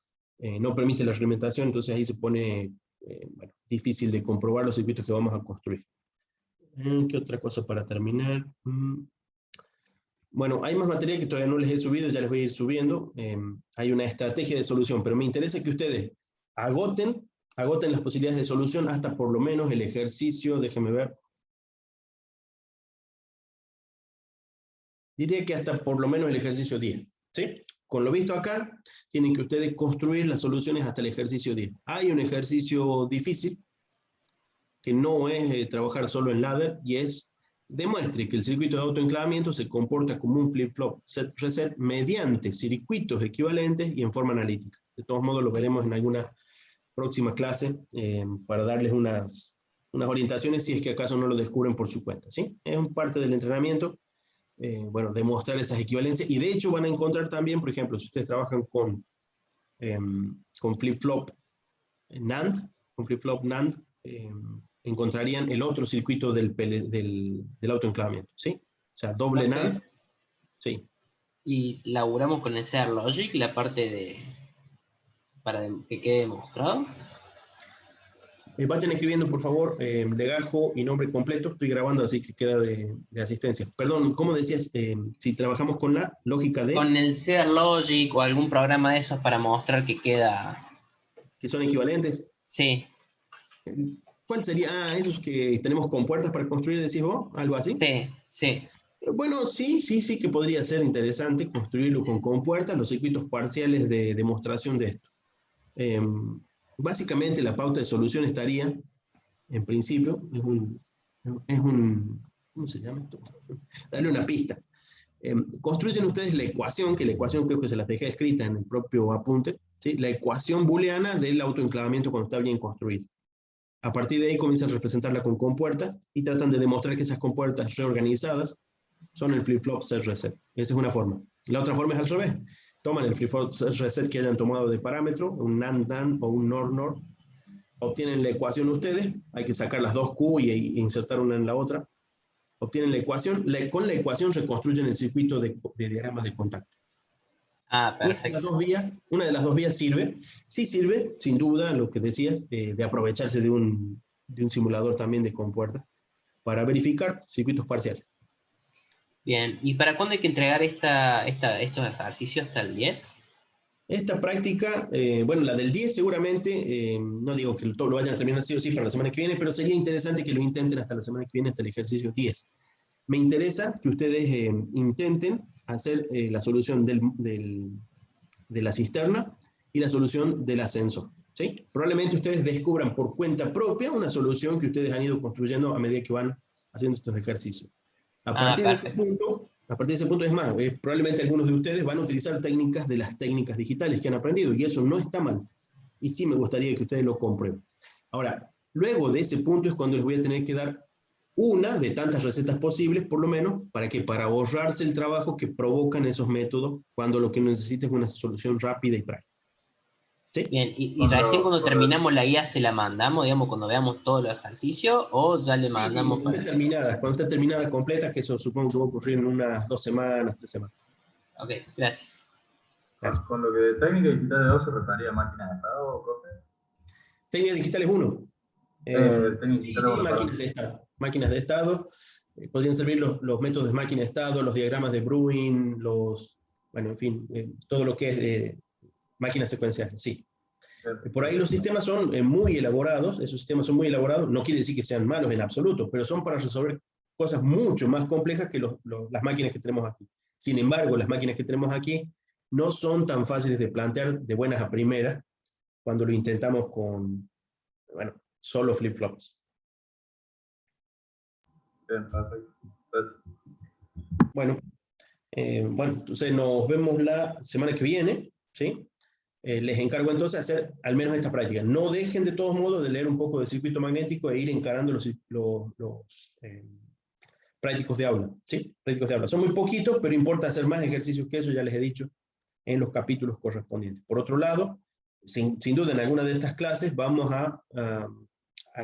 no permite la realimentación, entonces ahí se pone bueno, difícil de comprobar los circuitos que vamos a construir. ¿Qué otra cosa para terminar? Bueno, hay más material que todavía no les he subido, ya les voy a ir subiendo. Hay una estrategia de solución, pero me interesa que ustedes agoten las posibilidades de solución hasta por lo menos el ejercicio, déjenme ver. Diría que hasta por lo menos el ejercicio 10, ¿sí? Con lo visto acá, tienen que ustedes construir las soluciones hasta el ejercicio 10. Hay un ejercicio difícil, que no es trabajar solo en ladder, y es demuestre que el circuito de autoenclavamiento se comporta como un flip-flop set-reset mediante circuitos equivalentes y en forma analítica. De todos modos, lo veremos en alguna próxima clase para darles unas orientaciones si es que acaso no lo descubren por su cuenta, ¿sí? Es un parte del entrenamiento. Bueno, demostrar esas equivalencias, y de hecho van a encontrar también, por ejemplo, si ustedes trabajan con flip-flop NAND, encontrarían el otro circuito del autoenclavamiento, ¿sí? O sea, doble NAND, sí. Y laburamos con el Sear Logic, la parte para que quede demostrado. Vayan escribiendo, por favor, legajo y nombre completo. Estoy grabando, así que queda de asistencia. Perdón, ¿cómo decías? Si trabajamos con la lógica de... Con el Sear Logic o algún programa de esos para mostrar que queda... ¿Que son equivalentes? Sí. ¿Cuál sería? Ah, esos que tenemos compuertas para construir, decís vos, algo así. Sí. Bueno, sí que podría ser interesante construirlo con compuertas, los circuitos parciales de demostración de esto. Básicamente la pauta de solución estaría, en principio, ¿cómo se llama esto? Darle una pista. Construyen ustedes la ecuación, que la ecuación creo que se las dejé escrita en el propio apunte, ¿sí? La ecuación booleana del autoenclavamiento cuando está bien construido. A partir de ahí comienzan a representarla con compuertas y tratan de demostrar que esas compuertas reorganizadas son el flip-flop set reset. Esa es una forma. La otra forma es al revés. Toman el flip-flop set reset que hayan tomado de parámetro, un NAND-NAND o un NOR-NOR, obtienen la ecuación ustedes, hay que sacar las dos Q y insertar una en la otra, obtienen la ecuación, con la ecuación reconstruyen el circuito de diagramas de contacto. Ah, perfecto. Una de las dos vías sirve, sí sirve, sin duda, lo que decías, de aprovecharse de un simulador también de compuertas, para verificar circuitos parciales. Bien, ¿y para cuándo hay que entregar estos ejercicios? ¿Hasta el 10? Esta práctica, bueno, la del 10 seguramente, no digo que todo lo vayan a terminar sí o sí para la semana que viene, pero sería interesante que lo intenten hasta la semana que viene, hasta el ejercicio 10. Me interesa que ustedes intenten hacer la solución de la cisterna y la solución del ascensor, ¿sí? Probablemente ustedes descubran por cuenta propia una solución que ustedes han ido construyendo a medida que van haciendo estos ejercicios. A partir de ese punto, es más, probablemente algunos de ustedes van a utilizar técnicas de las técnicas digitales que han aprendido, y eso no está mal. Y sí me gustaría que ustedes lo comprueben. Ahora, luego de ese punto es cuando les voy a tener que dar una de tantas recetas posibles, por lo menos, para ahorrarse el trabajo que provocan esos métodos, cuando lo que necesita es una solución rápida y práctica. ¿Sí? Bien, y recién cuando terminamos la guía se la mandamos, digamos, cuando veamos todos los ejercicios, o ya le mandamos... Sí, cuando esté terminada, completa, que eso supongo que va a ocurrir en unas 2 semanas, 3 semanas. Ok, gracias. Con lo que de técnica digital 2 se refería a máquinas de estado, profe. Técnicas digitales 1. Máquinas de estado. Máquinas de estado. Podrían servir los métodos de máquina de estado, los diagramas de Bruin, bueno, en fin, todo lo que es máquinas secuenciales, sí. Por ahí los sistemas son muy elaborados, esos sistemas son muy elaborados, no quiere decir que sean malos en absoluto, pero son para resolver cosas mucho más complejas que las máquinas que tenemos aquí. Sin embargo, las máquinas que tenemos aquí no son tan fáciles de plantear de buenas a primeras cuando lo intentamos con, bueno, solo flip-flops. Bien, perfecto. Gracias. Bueno, entonces nos vemos la semana que viene, ¿sí? Les encargo entonces hacer al menos esta práctica. No dejen de todos modos de leer un poco de circuito magnético e ir encarando los prácticos de aula, ¿sí? Prácticos de aula. Son muy poquitos, pero importa hacer más ejercicios que eso, ya les he dicho, en los capítulos correspondientes. Por otro lado, sin duda en alguna de estas clases vamos a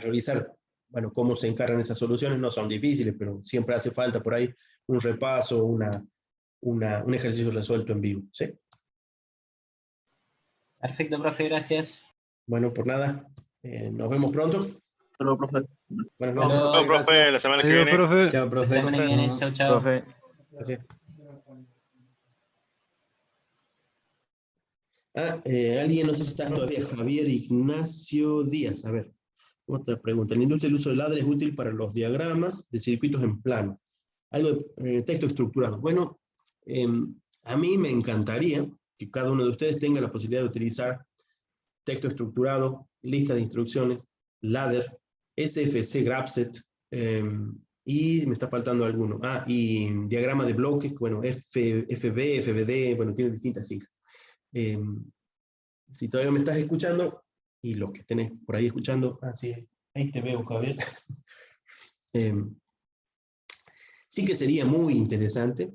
revisar, bueno, cómo se encargan esas soluciones. No son difíciles, pero siempre hace falta por ahí un repaso, un ejercicio resuelto en vivo, ¿sí? Perfecto, profe, gracias. Bueno, por nada, nos vemos pronto. Hasta luego, profe. Buenas noches. Hasta luego, profe, la semana que viene. Chao, profe. La semana que viene, chao, chao. Gracias. Alguien, no sé si está todavía, Javier Ignacio Díaz. A ver, otra pregunta. En la industria el uso del ladder es útil para los diagramas de circuitos en plano. Algo de texto estructurado. Bueno, a mí me encantaría que cada uno de ustedes tenga la posibilidad de utilizar texto estructurado, lista de instrucciones, ladder, SFC Grapset, y me está faltando alguno. Y diagrama de bloques, bueno, FB, FBD, bueno, tiene distintas siglas. Si todavía me estás escuchando, y los que estén por ahí escuchando, sí, ahí te veo, Javier. Sí que sería muy interesante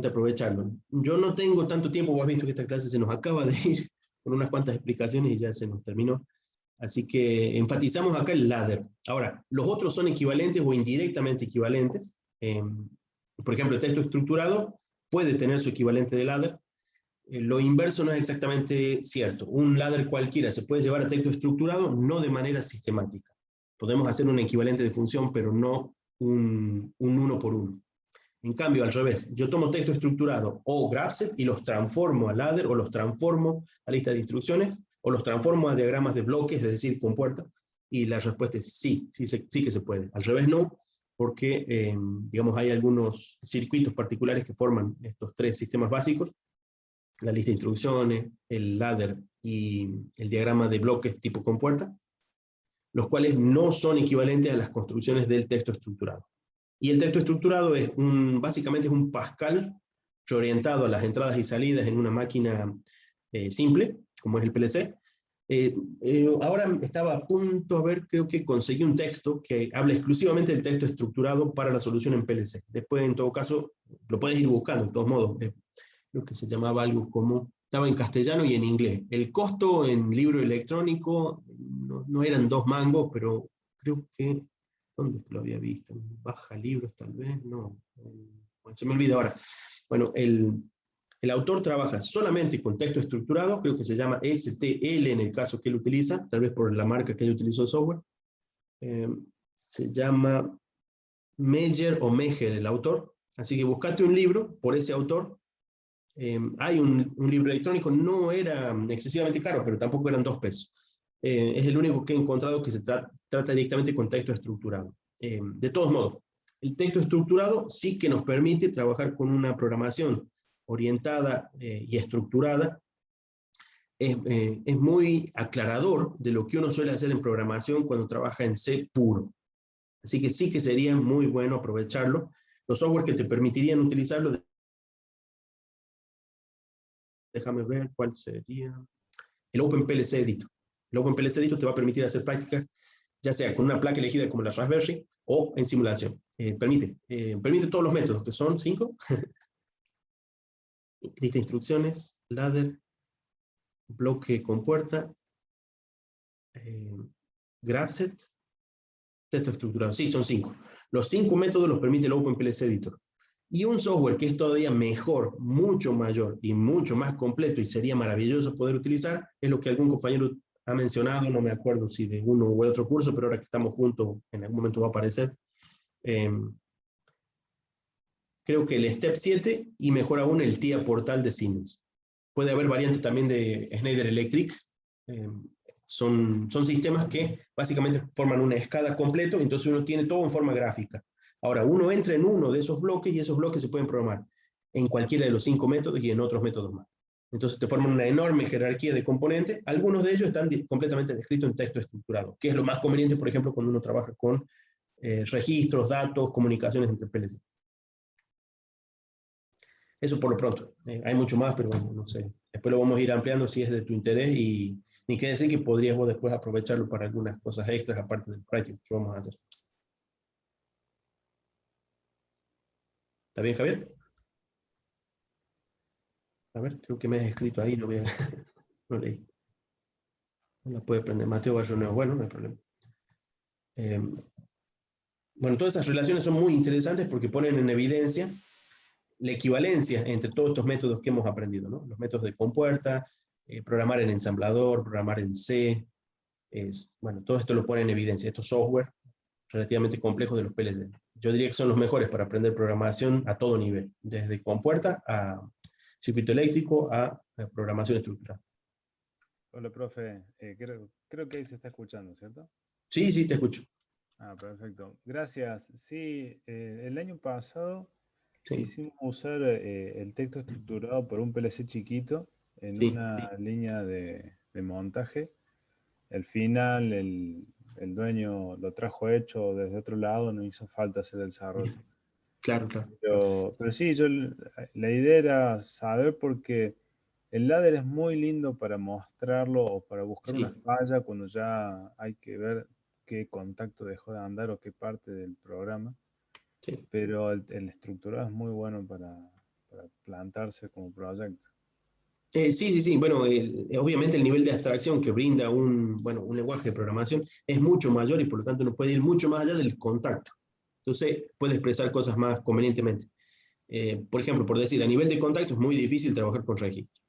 aprovecharlo. Yo no tengo tanto tiempo, vos has visto que esta clase se nos acaba de ir con unas cuantas explicaciones y ya se nos terminó. Así que enfatizamos acá el ladder. Ahora, los otros son equivalentes o indirectamente equivalentes. Por ejemplo, el texto estructurado puede tener su equivalente de ladder. Lo inverso no es exactamente cierto. Un ladder cualquiera se puede llevar a texto estructurado, no de manera sistemática. Podemos hacer un equivalente de función, pero no un uno por uno. En cambio, al revés, yo tomo texto estructurado o grapset y los transformo a ladder, o los transformo a lista de instrucciones, o los transformo a diagramas de bloques, es decir, con puerta, y la respuesta es sí que se puede. Al revés no, porque, digamos, hay algunos circuitos particulares que forman estos tres sistemas básicos: la lista de instrucciones, el ladder y el diagrama de bloques tipo compuerta, los cuales no son equivalentes a las construcciones del texto estructurado. Y el texto estructurado es básicamente es un Pascal reorientado a las entradas y salidas en una máquina simple, como es el PLC. Ahora estaba a punto, creo que conseguí un texto que habla exclusivamente del texto estructurado para la solución en PLC. Después, en todo caso, lo puedes ir buscando, de todos modos. Creo que se llamaba algo como, estaba en castellano y en inglés. El costo en libro electrónico no eran 2 mangos, pero creo que, ¿dónde lo había visto? Baja libros tal vez, no. Bueno, se me olvida ahora. Bueno, el autor trabaja solamente con texto estructurado, creo que se llama STL en el caso que él utiliza, tal vez por la marca que él utilizó el software. Se llama Meyer o Mejer el autor, así que buscate un libro por ese autor. Hay un libro electrónico, no era excesivamente caro, pero tampoco eran 2 pesos. Es el único que he encontrado que se trata directamente con texto estructurado. De todos modos, el texto estructurado sí que nos permite trabajar con una programación orientada y estructurada. Es muy aclarador de lo que uno suele hacer en programación cuando trabaja en C puro. Así que sí que sería muy bueno aprovecharlo. Los software que te permitirían utilizarlo, déjame ver cuál sería. El OpenPLC Editor. El OpenPLC Editor te va a permitir hacer prácticas, ya sea con una placa elegida como la Raspberry o en simulación. Permite todos los métodos, que son 5. Lista de instrucciones, ladder, bloque con puerta, grabset, texto estructurado. Sí, son 5. Los 5 métodos los permite el OpenPLC Editor. Y un software que es todavía mejor, mucho mayor y mucho más completo, y sería maravilloso poder utilizar, es lo que algún compañero ha mencionado, no me acuerdo si de uno u otro curso, pero ahora que estamos juntos, en algún momento va a aparecer. Creo que el Step 7 y mejor aún el TIA Portal de Siemens. Puede haber variantes también de Schneider Electric. Son sistemas que básicamente forman una escala completo, entonces uno tiene todo en forma gráfica. Ahora, uno entra en uno de esos bloques y esos bloques se pueden programar en cualquiera de los 5 métodos y en otros métodos más. Entonces te forman una enorme jerarquía de componentes. Algunos de ellos están completamente descritos en texto estructurado, que es lo más conveniente, por ejemplo, cuando uno trabaja con registros, datos, comunicaciones entre PLC. Eso por lo pronto. Hay mucho más, pero bueno, no sé. Después lo vamos a ir ampliando si es de tu interés, y ni qué decir que podrías vos después aprovecharlo para algunas cosas extras aparte del práctico que vamos a hacer. ¿Está bien, Javier? A ver, creo que me has escrito ahí, no leí. No la puede prender. Mateo Bayoneo, bueno, no hay problema. Bueno, todas esas relaciones son muy interesantes porque ponen en evidencia la equivalencia entre todos estos métodos que hemos aprendido, ¿no? Los métodos de compuerta, programar en ensamblador, programar en C, bueno, todo esto lo pone en evidencia, estos software relativamente complejos de los PLC. Yo diría que son los mejores para aprender programación a todo nivel, desde compuerta a circuito eléctrico a programación estructural. Hola, profe. Creo que ahí se está escuchando, ¿cierto? Sí, sí, te escucho. Ah, perfecto. Gracias. Sí, el año pasado quisimos usar el texto estructurado por un PLC chiquito en una línea de montaje. Al final el dueño lo trajo hecho desde otro lado, no hizo falta hacer el desarrollo. Claro, claro. Pero sí, la idea era saber, porque el ladder es muy lindo para mostrarlo o para buscar una falla cuando ya hay que ver qué contacto dejó de andar o qué parte del programa. Sí. Pero el estructurado es muy bueno para plantarse como proyecto. Sí. Bueno, obviamente el nivel de abstracción que brinda un lenguaje de programación es mucho mayor y por lo tanto uno puede ir mucho más allá del contacto. Entonces puede expresar cosas más convenientemente. Por ejemplo, por decir, a nivel de contacto es muy difícil trabajar con registros.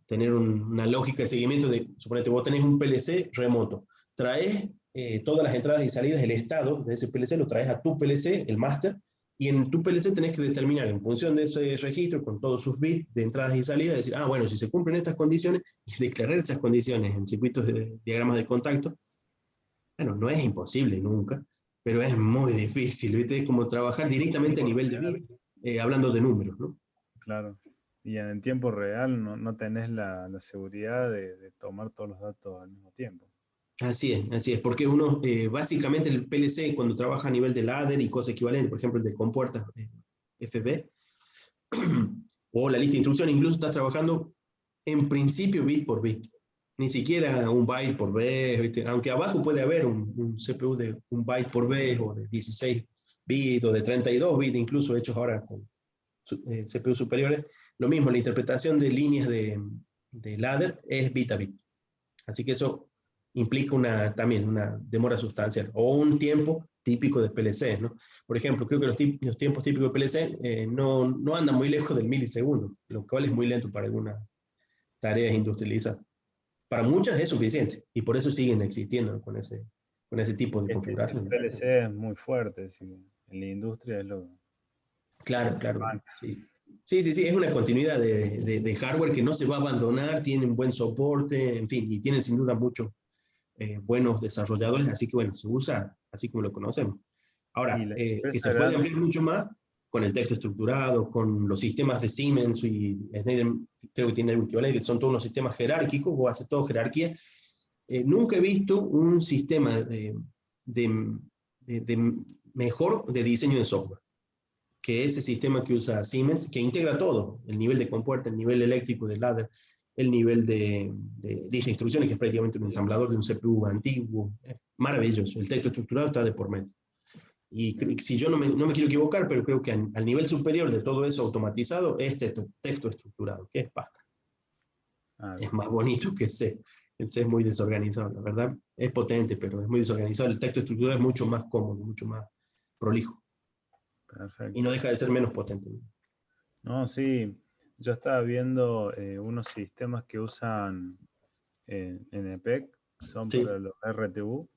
Tener una lógica de seguimiento de, suponete, vos tenés un PLC remoto, traes todas las entradas y salidas, el estado de ese PLC lo traes a tu PLC, el master, y en tu PLC tenés que determinar en función de ese registro, con todos sus bits de entradas y salidas, decir, bueno, si se cumplen estas condiciones, y declarar esas condiciones en circuitos de diagramas de contacto. Bueno, no es imposible nunca, pero es muy difícil, ¿viste? Es como trabajar directamente a nivel de bit, hablando de números, ¿no? Claro. Y en tiempo real no tenés la seguridad de tomar todos los datos al mismo tiempo. Así es, porque uno, básicamente el PLC cuando trabaja a nivel de ladder y cosas equivalentes, por ejemplo el de compuertas FB, o la lista de instrucciones, incluso está trabajando en principio bit por bit, ni siquiera un byte por vez, ¿viste? Aunque abajo puede haber un CPU de un byte por vez, o de 16 bits, o de 32 bits, incluso hechos ahora con CPU superiores. Lo mismo, la interpretación de líneas de ladder es bit a bit. Así que eso implica también una demora sustancial, o un tiempo típico de PLC, ¿no? Por ejemplo, creo que los tiempos típicos de PLC no andan muy lejos del milisegundo, lo cual es muy lento para algunas tareas industrializadas. Para muchas es suficiente, y por eso siguen existiendo, ¿no? con ese tipo de configuración. El PLC es muy fuerte, en la industria es lo... Claro. Sí, es una continuidad de hardware que no se va a abandonar, tienen buen soporte, en fin, y tienen sin duda muchos buenos desarrolladores, así que bueno, se usa así como lo conocemos. Ahora, que se puede ampliar mucho más con el texto estructurado, con los sistemas de Siemens y Schneider, creo que tiene algo equivalente, que son todos los sistemas jerárquicos, o hace todo jerarquía. Nunca he visto un sistema mejor de diseño de software que ese sistema que usa Siemens, que integra todo, el nivel de compuerta, el nivel eléctrico del ladder, el nivel de lista de instrucciones, que es prácticamente un ensamblador de un CPU antiguo. Maravilloso, el texto estructurado está de por medio. Y si yo no me quiero equivocar, pero creo que al nivel superior de todo eso automatizado es texto estructurado, que es Pascal. Es más bonito que C. El C es muy desorganizado, la verdad. Es potente, pero es muy desorganizado. El texto estructurado es mucho más cómodo, mucho más prolijo. Perfecto. Y no deja de ser menos potente. No, sí. Yo estaba viendo unos sistemas que usan en EPEC, son para los RTU,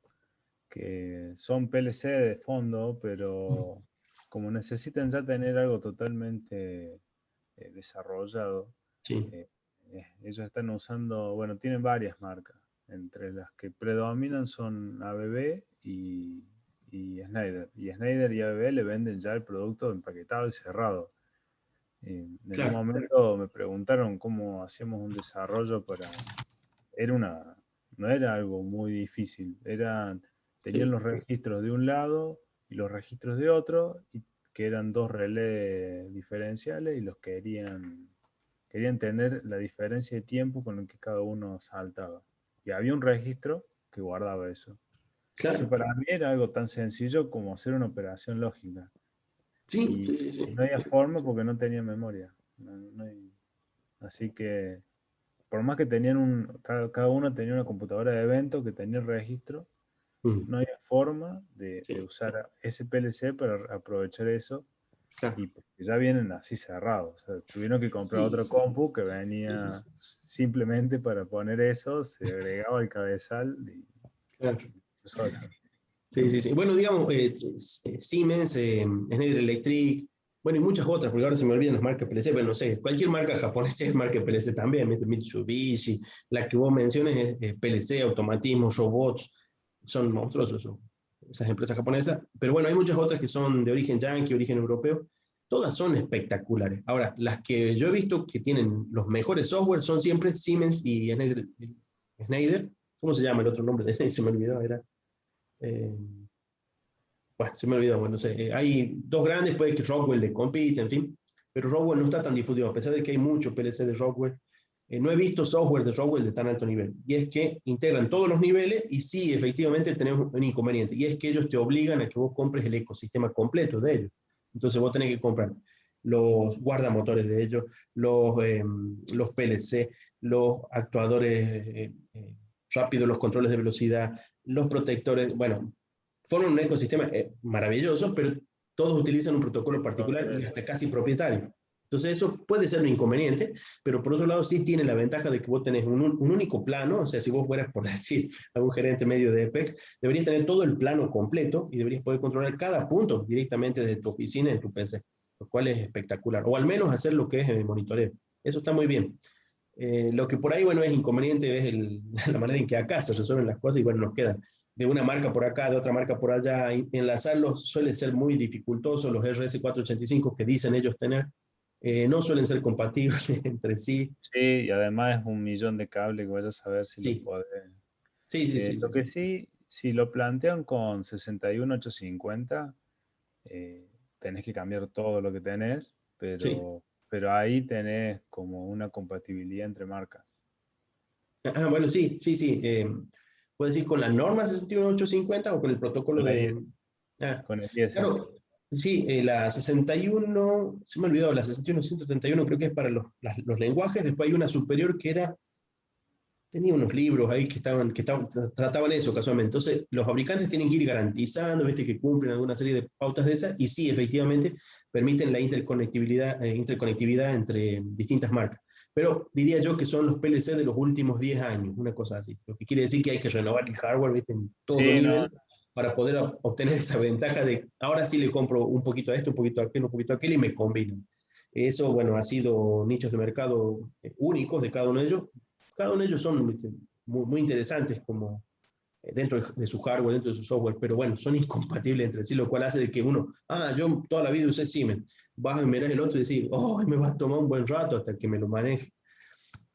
que son PLC de fondo, pero como necesitan ya tener algo totalmente desarrollado, ellos están usando, bueno, tienen varias marcas, entre las que predominan son ABB y Schneider. Y Schneider y ABB le venden ya el producto empaquetado y cerrado. En un momento me preguntaron cómo hacíamos un desarrollo para... No era algo muy difícil, tenían los registros de un lado y los registros de otro, que eran dos relés diferenciales, y los querían tener la diferencia de tiempo con el que cada uno saltaba. Y había un registro que guardaba eso. Eso para mí era algo tan sencillo como hacer una operación lógica. Y no había forma porque no tenía memoria. Así que, por más que tenían cada uno tenía una computadora de evento que tenía el registro, no había forma de usar ese PLC para aprovechar eso. Y porque ya vienen así cerrados. O sea, tuvieron que comprar otro compu que venía simplemente para poner eso, se agregaba el cabezal y... Solo. Sí. Bueno, digamos, Siemens, Schneider Electric, bueno, y muchas otras, porque ahora se me olvidan las marcas PLC, pero no sé, cualquier marca japonesa es marca PLC también, Mitsubishi, la que vos menciones es PLC, automatismo, robots, son monstruosos esas empresas japonesas, pero bueno, hay muchas otras que son de origen yankee, origen europeo, todas son espectaculares. Ahora, las que yo he visto que tienen los mejores software son siempre Siemens y Schneider. ¿Cómo se llama el otro nombre? Se me olvidó, bueno, se me olvidó, bueno, no sé. Hay dos grandes, puede que Rockwell le compite, en fin, pero Rockwell no está tan difundido, a pesar de que hay mucho PLC de Rockwell. No he visto software de Rockwell de tan alto nivel, y es que integran todos los niveles, y sí, efectivamente tenemos un inconveniente, y es que ellos te obligan a que vos compres el ecosistema completo de ellos. Entonces vos tenés que comprar los guardamotores de ellos, los PLC, los actuadores rápidos, los controles de velocidad, los protectores, bueno, forman un ecosistema maravilloso, pero todos utilizan un protocolo particular y hasta casi propietario. Entonces eso puede ser un inconveniente, pero por otro lado sí tiene la ventaja de que vos tenés un único plano, o sea, si vos fueras, por decir, algún gerente medio de EPEC, deberías tener todo el plano completo y deberías poder controlar cada punto directamente desde tu oficina en tu PC, lo cual es espectacular, o al menos hacer lo que es el monitoreo. Eso está muy bien. Lo que por ahí, bueno, es inconveniente es la manera en que acá se resuelven las cosas y bueno, nos quedan de una marca por acá, de otra marca por allá, enlazarlos suele ser muy dificultoso. Los RS485 que dicen ellos tener, no suelen ser compatibles entre sí. Sí, y además es 1.000.000 de cables que vaya a saber si Sí. lo puede. Sí, sí, sí. Lo que sí, si lo plantean con 61850, tenés que cambiar todo lo que tenés, pero ahí tenés como una compatibilidad entre marcas. Ah, bueno, sí, sí, sí. ¿Puedes decir con la norma 61850 o con el protocolo Con la de...? 10. Ah, Con el 10. claro, sí, la 61, se me ha olvidado, la 61131 creo que es para los lenguajes. Después hay una superior que era, tenía unos libros ahí que trataban eso casualmente. Entonces, los fabricantes tienen que ir garantizando, ¿viste? Que cumplen alguna serie de pautas de esas, y sí, efectivamente, permiten la interconectividad entre distintas marcas. Pero diría yo que son los PLC de los últimos 10 años, una cosa así. Lo que quiere decir que hay que renovar el hardware, ¿viste? En todo Sí, nivel, para poder obtener esa ventaja de ahora sí le compro un poquito a esto, un poquito a aquel, un poquito a aquel y me combino. Eso, bueno, ha sido nichos de mercado únicos de cada uno de ellos. Cada uno de ellos son muy, muy interesantes como dentro de su hardware, dentro de su software, pero bueno, son incompatibles entre sí, lo cual hace de que uno, yo toda la vida usé Siemens, vas a mirar el otro y decís, me va a tomar un buen rato hasta que me lo maneje.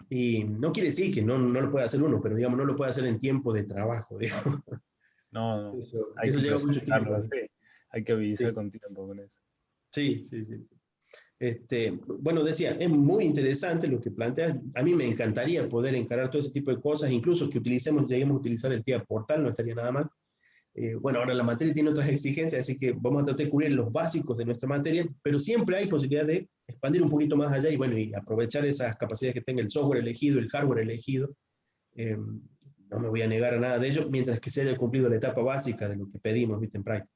Y no quiere decir que no lo pueda hacer uno, pero digamos, no lo puede hacer en tiempo de trabajo, digamos. No, hay Eso que lleva mucho tiempo. presentarlo, sí. Hay que avisar con tiempo con eso. Sí, sí, sí. Bueno, decía, es muy interesante lo que planteas. A mí me encantaría poder encarar todo ese tipo de cosas, incluso que lleguemos a utilizar el TIA Portal, no estaría nada mal. Bueno, ahora la materia tiene otras exigencias, así que vamos a tratar de cubrir los básicos de nuestra materia, pero siempre hay posibilidad de expandir un poquito más allá y, bueno, y aprovechar esas capacidades que tenga el software elegido, el hardware elegido. No me voy a negar a nada de ello, mientras que se haya cumplido la etapa básica de lo que pedimos, ¿viste? En práctica.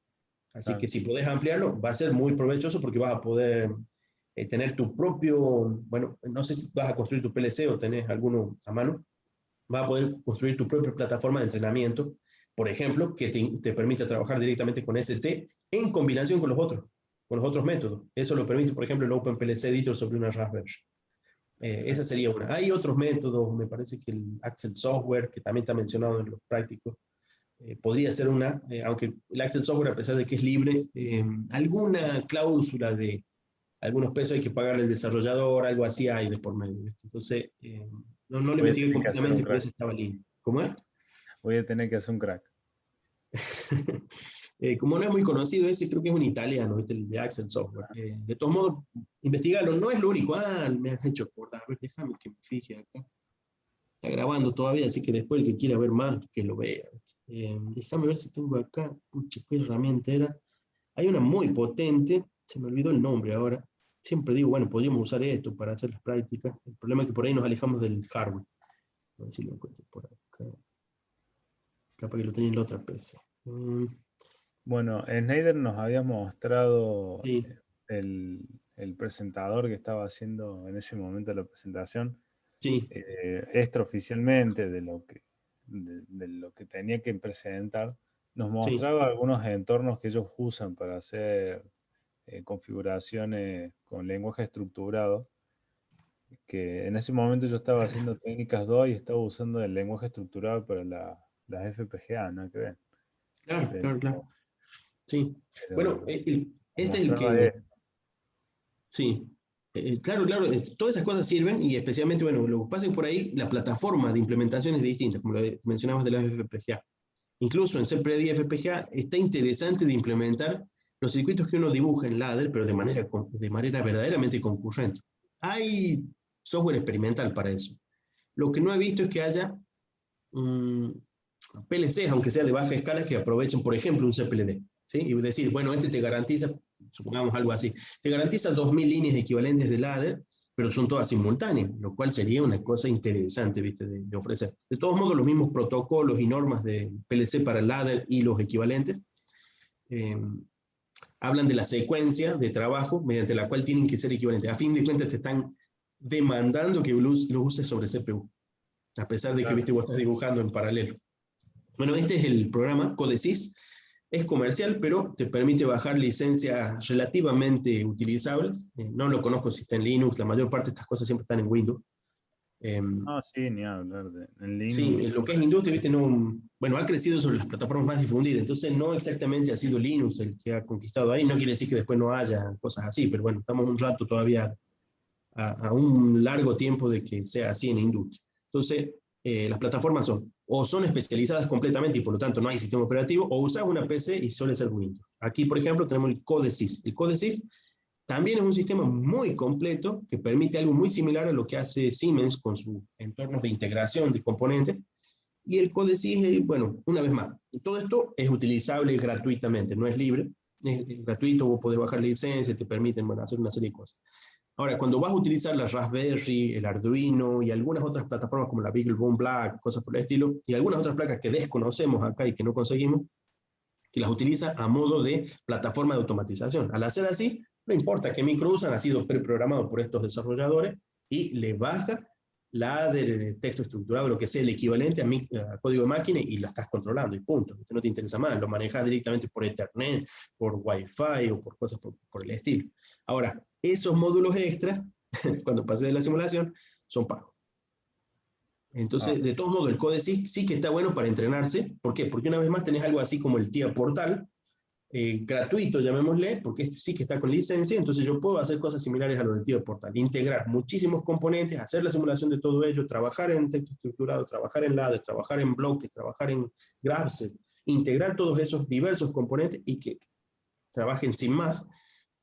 Así que si podés ampliarlo, va a ser muy provechoso porque vas a poder tener tu propio, bueno, no sé si vas a construir tu PLC o tenés alguno a mano, vas a poder construir tu propia plataforma de entrenamiento, por ejemplo, que te permita trabajar directamente con ST en combinación con los otros métodos. Eso lo permite, por ejemplo, el OpenPLC Editor sobre una Raspberry. Esa sería una. Hay otros métodos, me parece que el Accel Software, que también está mencionado en los prácticos, podría ser una, aunque el Accel Software, a pesar de que es libre, alguna cláusula de algunos pesos hay que pagarle al desarrollador, algo así hay de por medio. Entonces, no lo investigué completamente, pero eso estaba libre. ¿Cómo es? Voy a tener que hacer un crack. Como no es muy conocido ese, creo que es un italiano, ¿viste? El de Accel Software. De todos modos, investigarlo, no es lo único. Me has hecho acordar, a ver, déjame que me fije acá. Está grabando todavía, así que después el que quiera ver más, que lo vea. Déjame ver si tengo acá, pucha, qué herramienta era. Hay una muy potente, se me olvidó el nombre ahora. Siempre digo, bueno, podríamos usar esto para hacer las prácticas. El problema es que por ahí nos alejamos del hardware. A ver si lo encuentro por acá. Capaz que lo tenía en la otra PC. Bueno, Schneider nos había mostrado el presentador que estaba haciendo en ese momento la presentación. Sí. Extraoficialmente de lo que tenía que presentar, nos mostraba algunos entornos que ellos usan para hacer configuraciones con lenguaje estructurado, que en ese momento yo estaba haciendo técnicas 2 y estaba usando el lenguaje estructurado para las FPGA, ¿no? Que ven. Claro. Sí. Bueno, este es el mostraba que... Sí. Claro, todas esas cosas sirven y especialmente, bueno, lo que pasa es que por ahí la plataforma de implementación es distinta, como lo mencionabas de las FPGA. Incluso en CPD y FPGA está interesante de implementar los circuitos que uno dibuja en ladder, pero de manera verdaderamente concurrente. Hay software experimental para eso. Lo que no he visto es que haya PLCs, aunque sea de baja escala, que aprovechen, por ejemplo, un CPLD. ¿Sí? Y decir, bueno, este te garantiza, supongamos algo así, te garantiza 2000 líneas equivalentes de ladder, pero son todas simultáneas, lo cual sería una cosa interesante, ¿viste? De ofrecer. De todos modos, los mismos protocolos y normas de PLC para el ladder y los equivalentes hablan de la secuencia de trabajo mediante la cual tienen que ser equivalentes. A fin de cuentas, te están demandando que los uses sobre CPU, a pesar de que, ¿viste? Vos estás dibujando en paralelo. Bueno, este es el programa Codesys. Es comercial, pero te permite bajar licencias relativamente utilizables. No lo conozco si está en Linux, la mayor parte de estas cosas siempre están en Windows. Sí, ni hablar de en línea. Sí, lo que es industria, ¿viste? No, bueno, ha crecido sobre las plataformas más difundidas, entonces no exactamente ha sido Linux el que ha conquistado ahí, no quiere decir que después no haya cosas así, pero bueno, estamos un rato todavía a un largo tiempo de que sea así en industria. Entonces, las plataformas son especializadas completamente y por lo tanto no hay sistema operativo, o usas una PC y suele ser Windows. Aquí, por ejemplo, tenemos el Codesys. El Codesys también es un sistema muy completo que permite algo muy similar a lo que hace Siemens con sus entornos de integración de componentes. Y el Codesys, bueno, una vez más, todo esto es utilizable gratuitamente, no es libre, es gratuito, vos podés bajar licencias, te permiten hacer una serie de cosas. Ahora, cuando vas a utilizar la Raspberry, el Arduino y algunas otras plataformas como la BeagleBone Black, cosas por el estilo, y algunas otras placas que desconocemos acá y que no conseguimos, que las utiliza a modo de plataforma de automatización. Al hacer así, no importa qué micro usan, ha sido preprogramado por estos desarrolladores y le baja la del texto estructurado, lo que sea el equivalente a código de máquina y la estás controlando y punto. No te interesa más, lo manejas directamente por Ethernet, por Wi-Fi o por cosas por el estilo. Ahora, esos módulos extras, cuando pases de la simulación, son pagos. Entonces, de todos modos, el Codesys sí que está bueno para entrenarse. ¿Por qué? Porque una vez más tenés algo así como el TIA Portal, gratuito, llamémosle, porque este sí que está con licencia, entonces yo puedo hacer cosas similares a lo del TIA Portal, integrar muchísimos componentes, hacer la simulación de todo ello, trabajar en texto estructurado, trabajar en ladder, trabajar en bloques, trabajar en graphs, integrar todos esos diversos componentes y que trabajen sin más.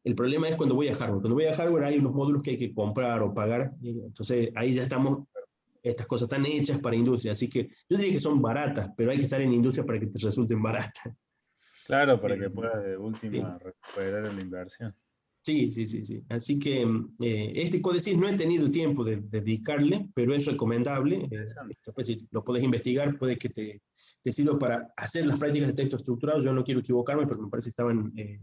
El problema es cuando voy a hardware. Cuando voy a hardware hay unos módulos que hay que comprar o pagar, entonces ahí ya estamos, estas cosas están hechas para industria, así que yo diría que son baratas, pero hay que estar en industria para que te resulten baratas. Claro, para que puedas de última recuperar la inversión. Sí. Así que este Codesys no he tenido tiempo de dedicarle, pero es recomendable. Después, si lo podés investigar, puede que te sirva para hacer las prácticas de texto estructurado. Yo no quiero equivocarme, pero me parece que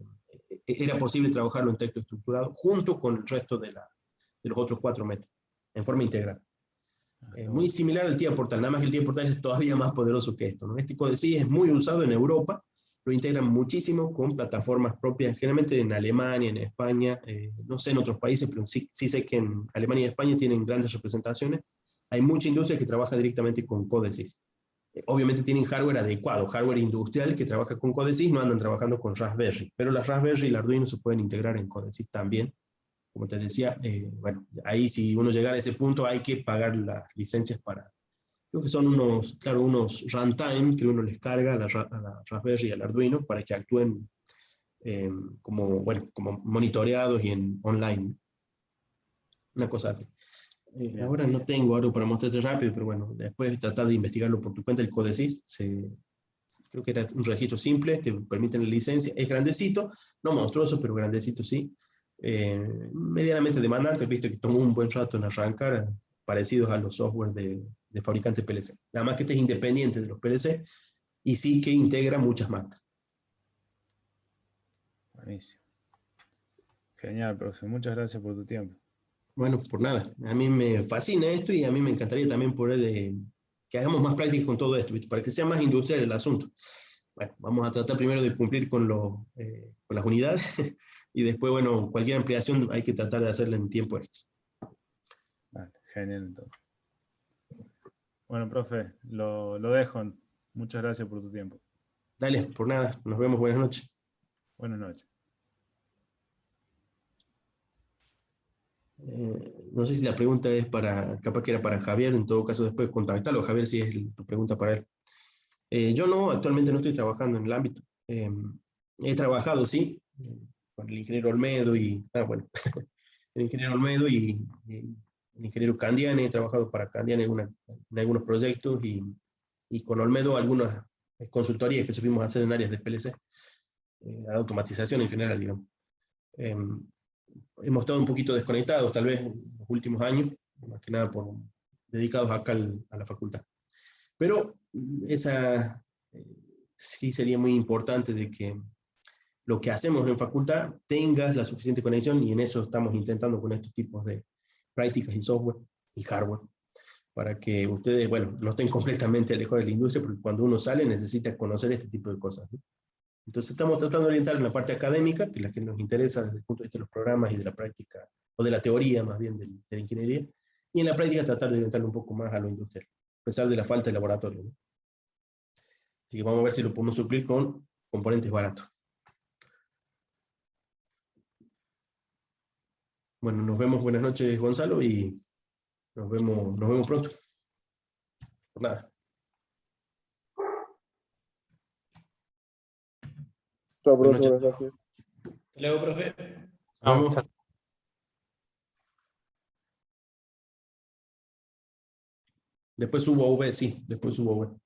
era posible trabajarlo en texto estructurado junto con el resto de los otros 4 métodos, en forma integral. Muy similar al TIA Portal, nada más que el TIA Portal es todavía más poderoso que esto, ¿no? Este Codesys es muy usado en Europa, lo integran muchísimo con plataformas propias, generalmente en Alemania, en España, no sé en otros países, pero sí sé que en Alemania y España tienen grandes representaciones. Hay mucha industria que trabaja directamente con Codesys. Obviamente tienen hardware adecuado, hardware industrial que trabaja con Codesys, no andan trabajando con Raspberry, pero la Raspberry y el Arduino se pueden integrar en Codesys también. Como te decía, bueno, ahí si uno llegara a ese punto hay que pagar las licencias para, creo que son unos runtime que uno les carga a la Raspberry y al Arduino para que actúen como monitoreados y online. Una cosa así. Ahora no tengo algo para mostrarte rápido, pero bueno, después tratar de investigarlo por tu cuenta. El Codesys, creo que era un registro simple, te permiten la licencia, es grandecito, no monstruoso, pero grandecito sí. Medianamente demandante, visto que tomó un buen rato en arrancar, parecidos a los software de fabricantes PLC. Nada más que este es independiente de los PLC y sí que integra muchas marcas. Buenísimo. Genial, profe. Muchas gracias por tu tiempo. Bueno, por nada. A mí me fascina esto y a mí me encantaría también poder que hagamos más prácticas con todo esto, ¿viste? Para que sea más industrial el asunto. Bueno, vamos a tratar primero de cumplir con las unidades y después, bueno, cualquier ampliación hay que tratar de hacerla en tiempo extra. Vale, genial entonces. Bueno, profe, lo dejo. Muchas gracias por tu tiempo. Dale, por nada. Nos vemos. Buenas noches. Buenas noches. No sé si la pregunta es capaz que era para Javier, en todo caso después contactarlo, Javier, si es tu pregunta para él. Yo actualmente no estoy trabajando en el ámbito. He trabajado, sí, con el ingeniero Olmedo el ingeniero Olmedo y el ingeniero Candiani. He trabajado para Candiani en algunos proyectos y con Olmedo algunas consultorías que supimos hacer en áreas de PLC, de automatización en general, digamos. Hemos estado un poquito desconectados, tal vez, en los últimos años, más que nada dedicados acá a la facultad. Pero sí sería muy importante de que lo que hacemos en facultad tengas la suficiente conexión, y en eso estamos intentando con estos tipos de prácticas y software y hardware, para que ustedes, bueno, no estén completamente alejados de la industria, porque cuando uno sale necesita conocer este tipo de cosas, ¿no? Entonces estamos tratando de orientar en la parte académica, que es la que nos interesa desde el punto de vista de los programas y de la práctica, o de la teoría más bien de la ingeniería, Y en la práctica tratar de orientarlo un poco más a lo industrial, a pesar de la falta de laboratorio, ¿no? Así que vamos a ver si lo podemos suplir con componentes baratos. Bueno, nos vemos, buenas noches Gonzalo, y nos vemos pronto. Por nada. Chao, Buenas profe, noches. buenas noches. Hasta luego, profe. Nos vemos. Después subo a V, sí, después subo a V.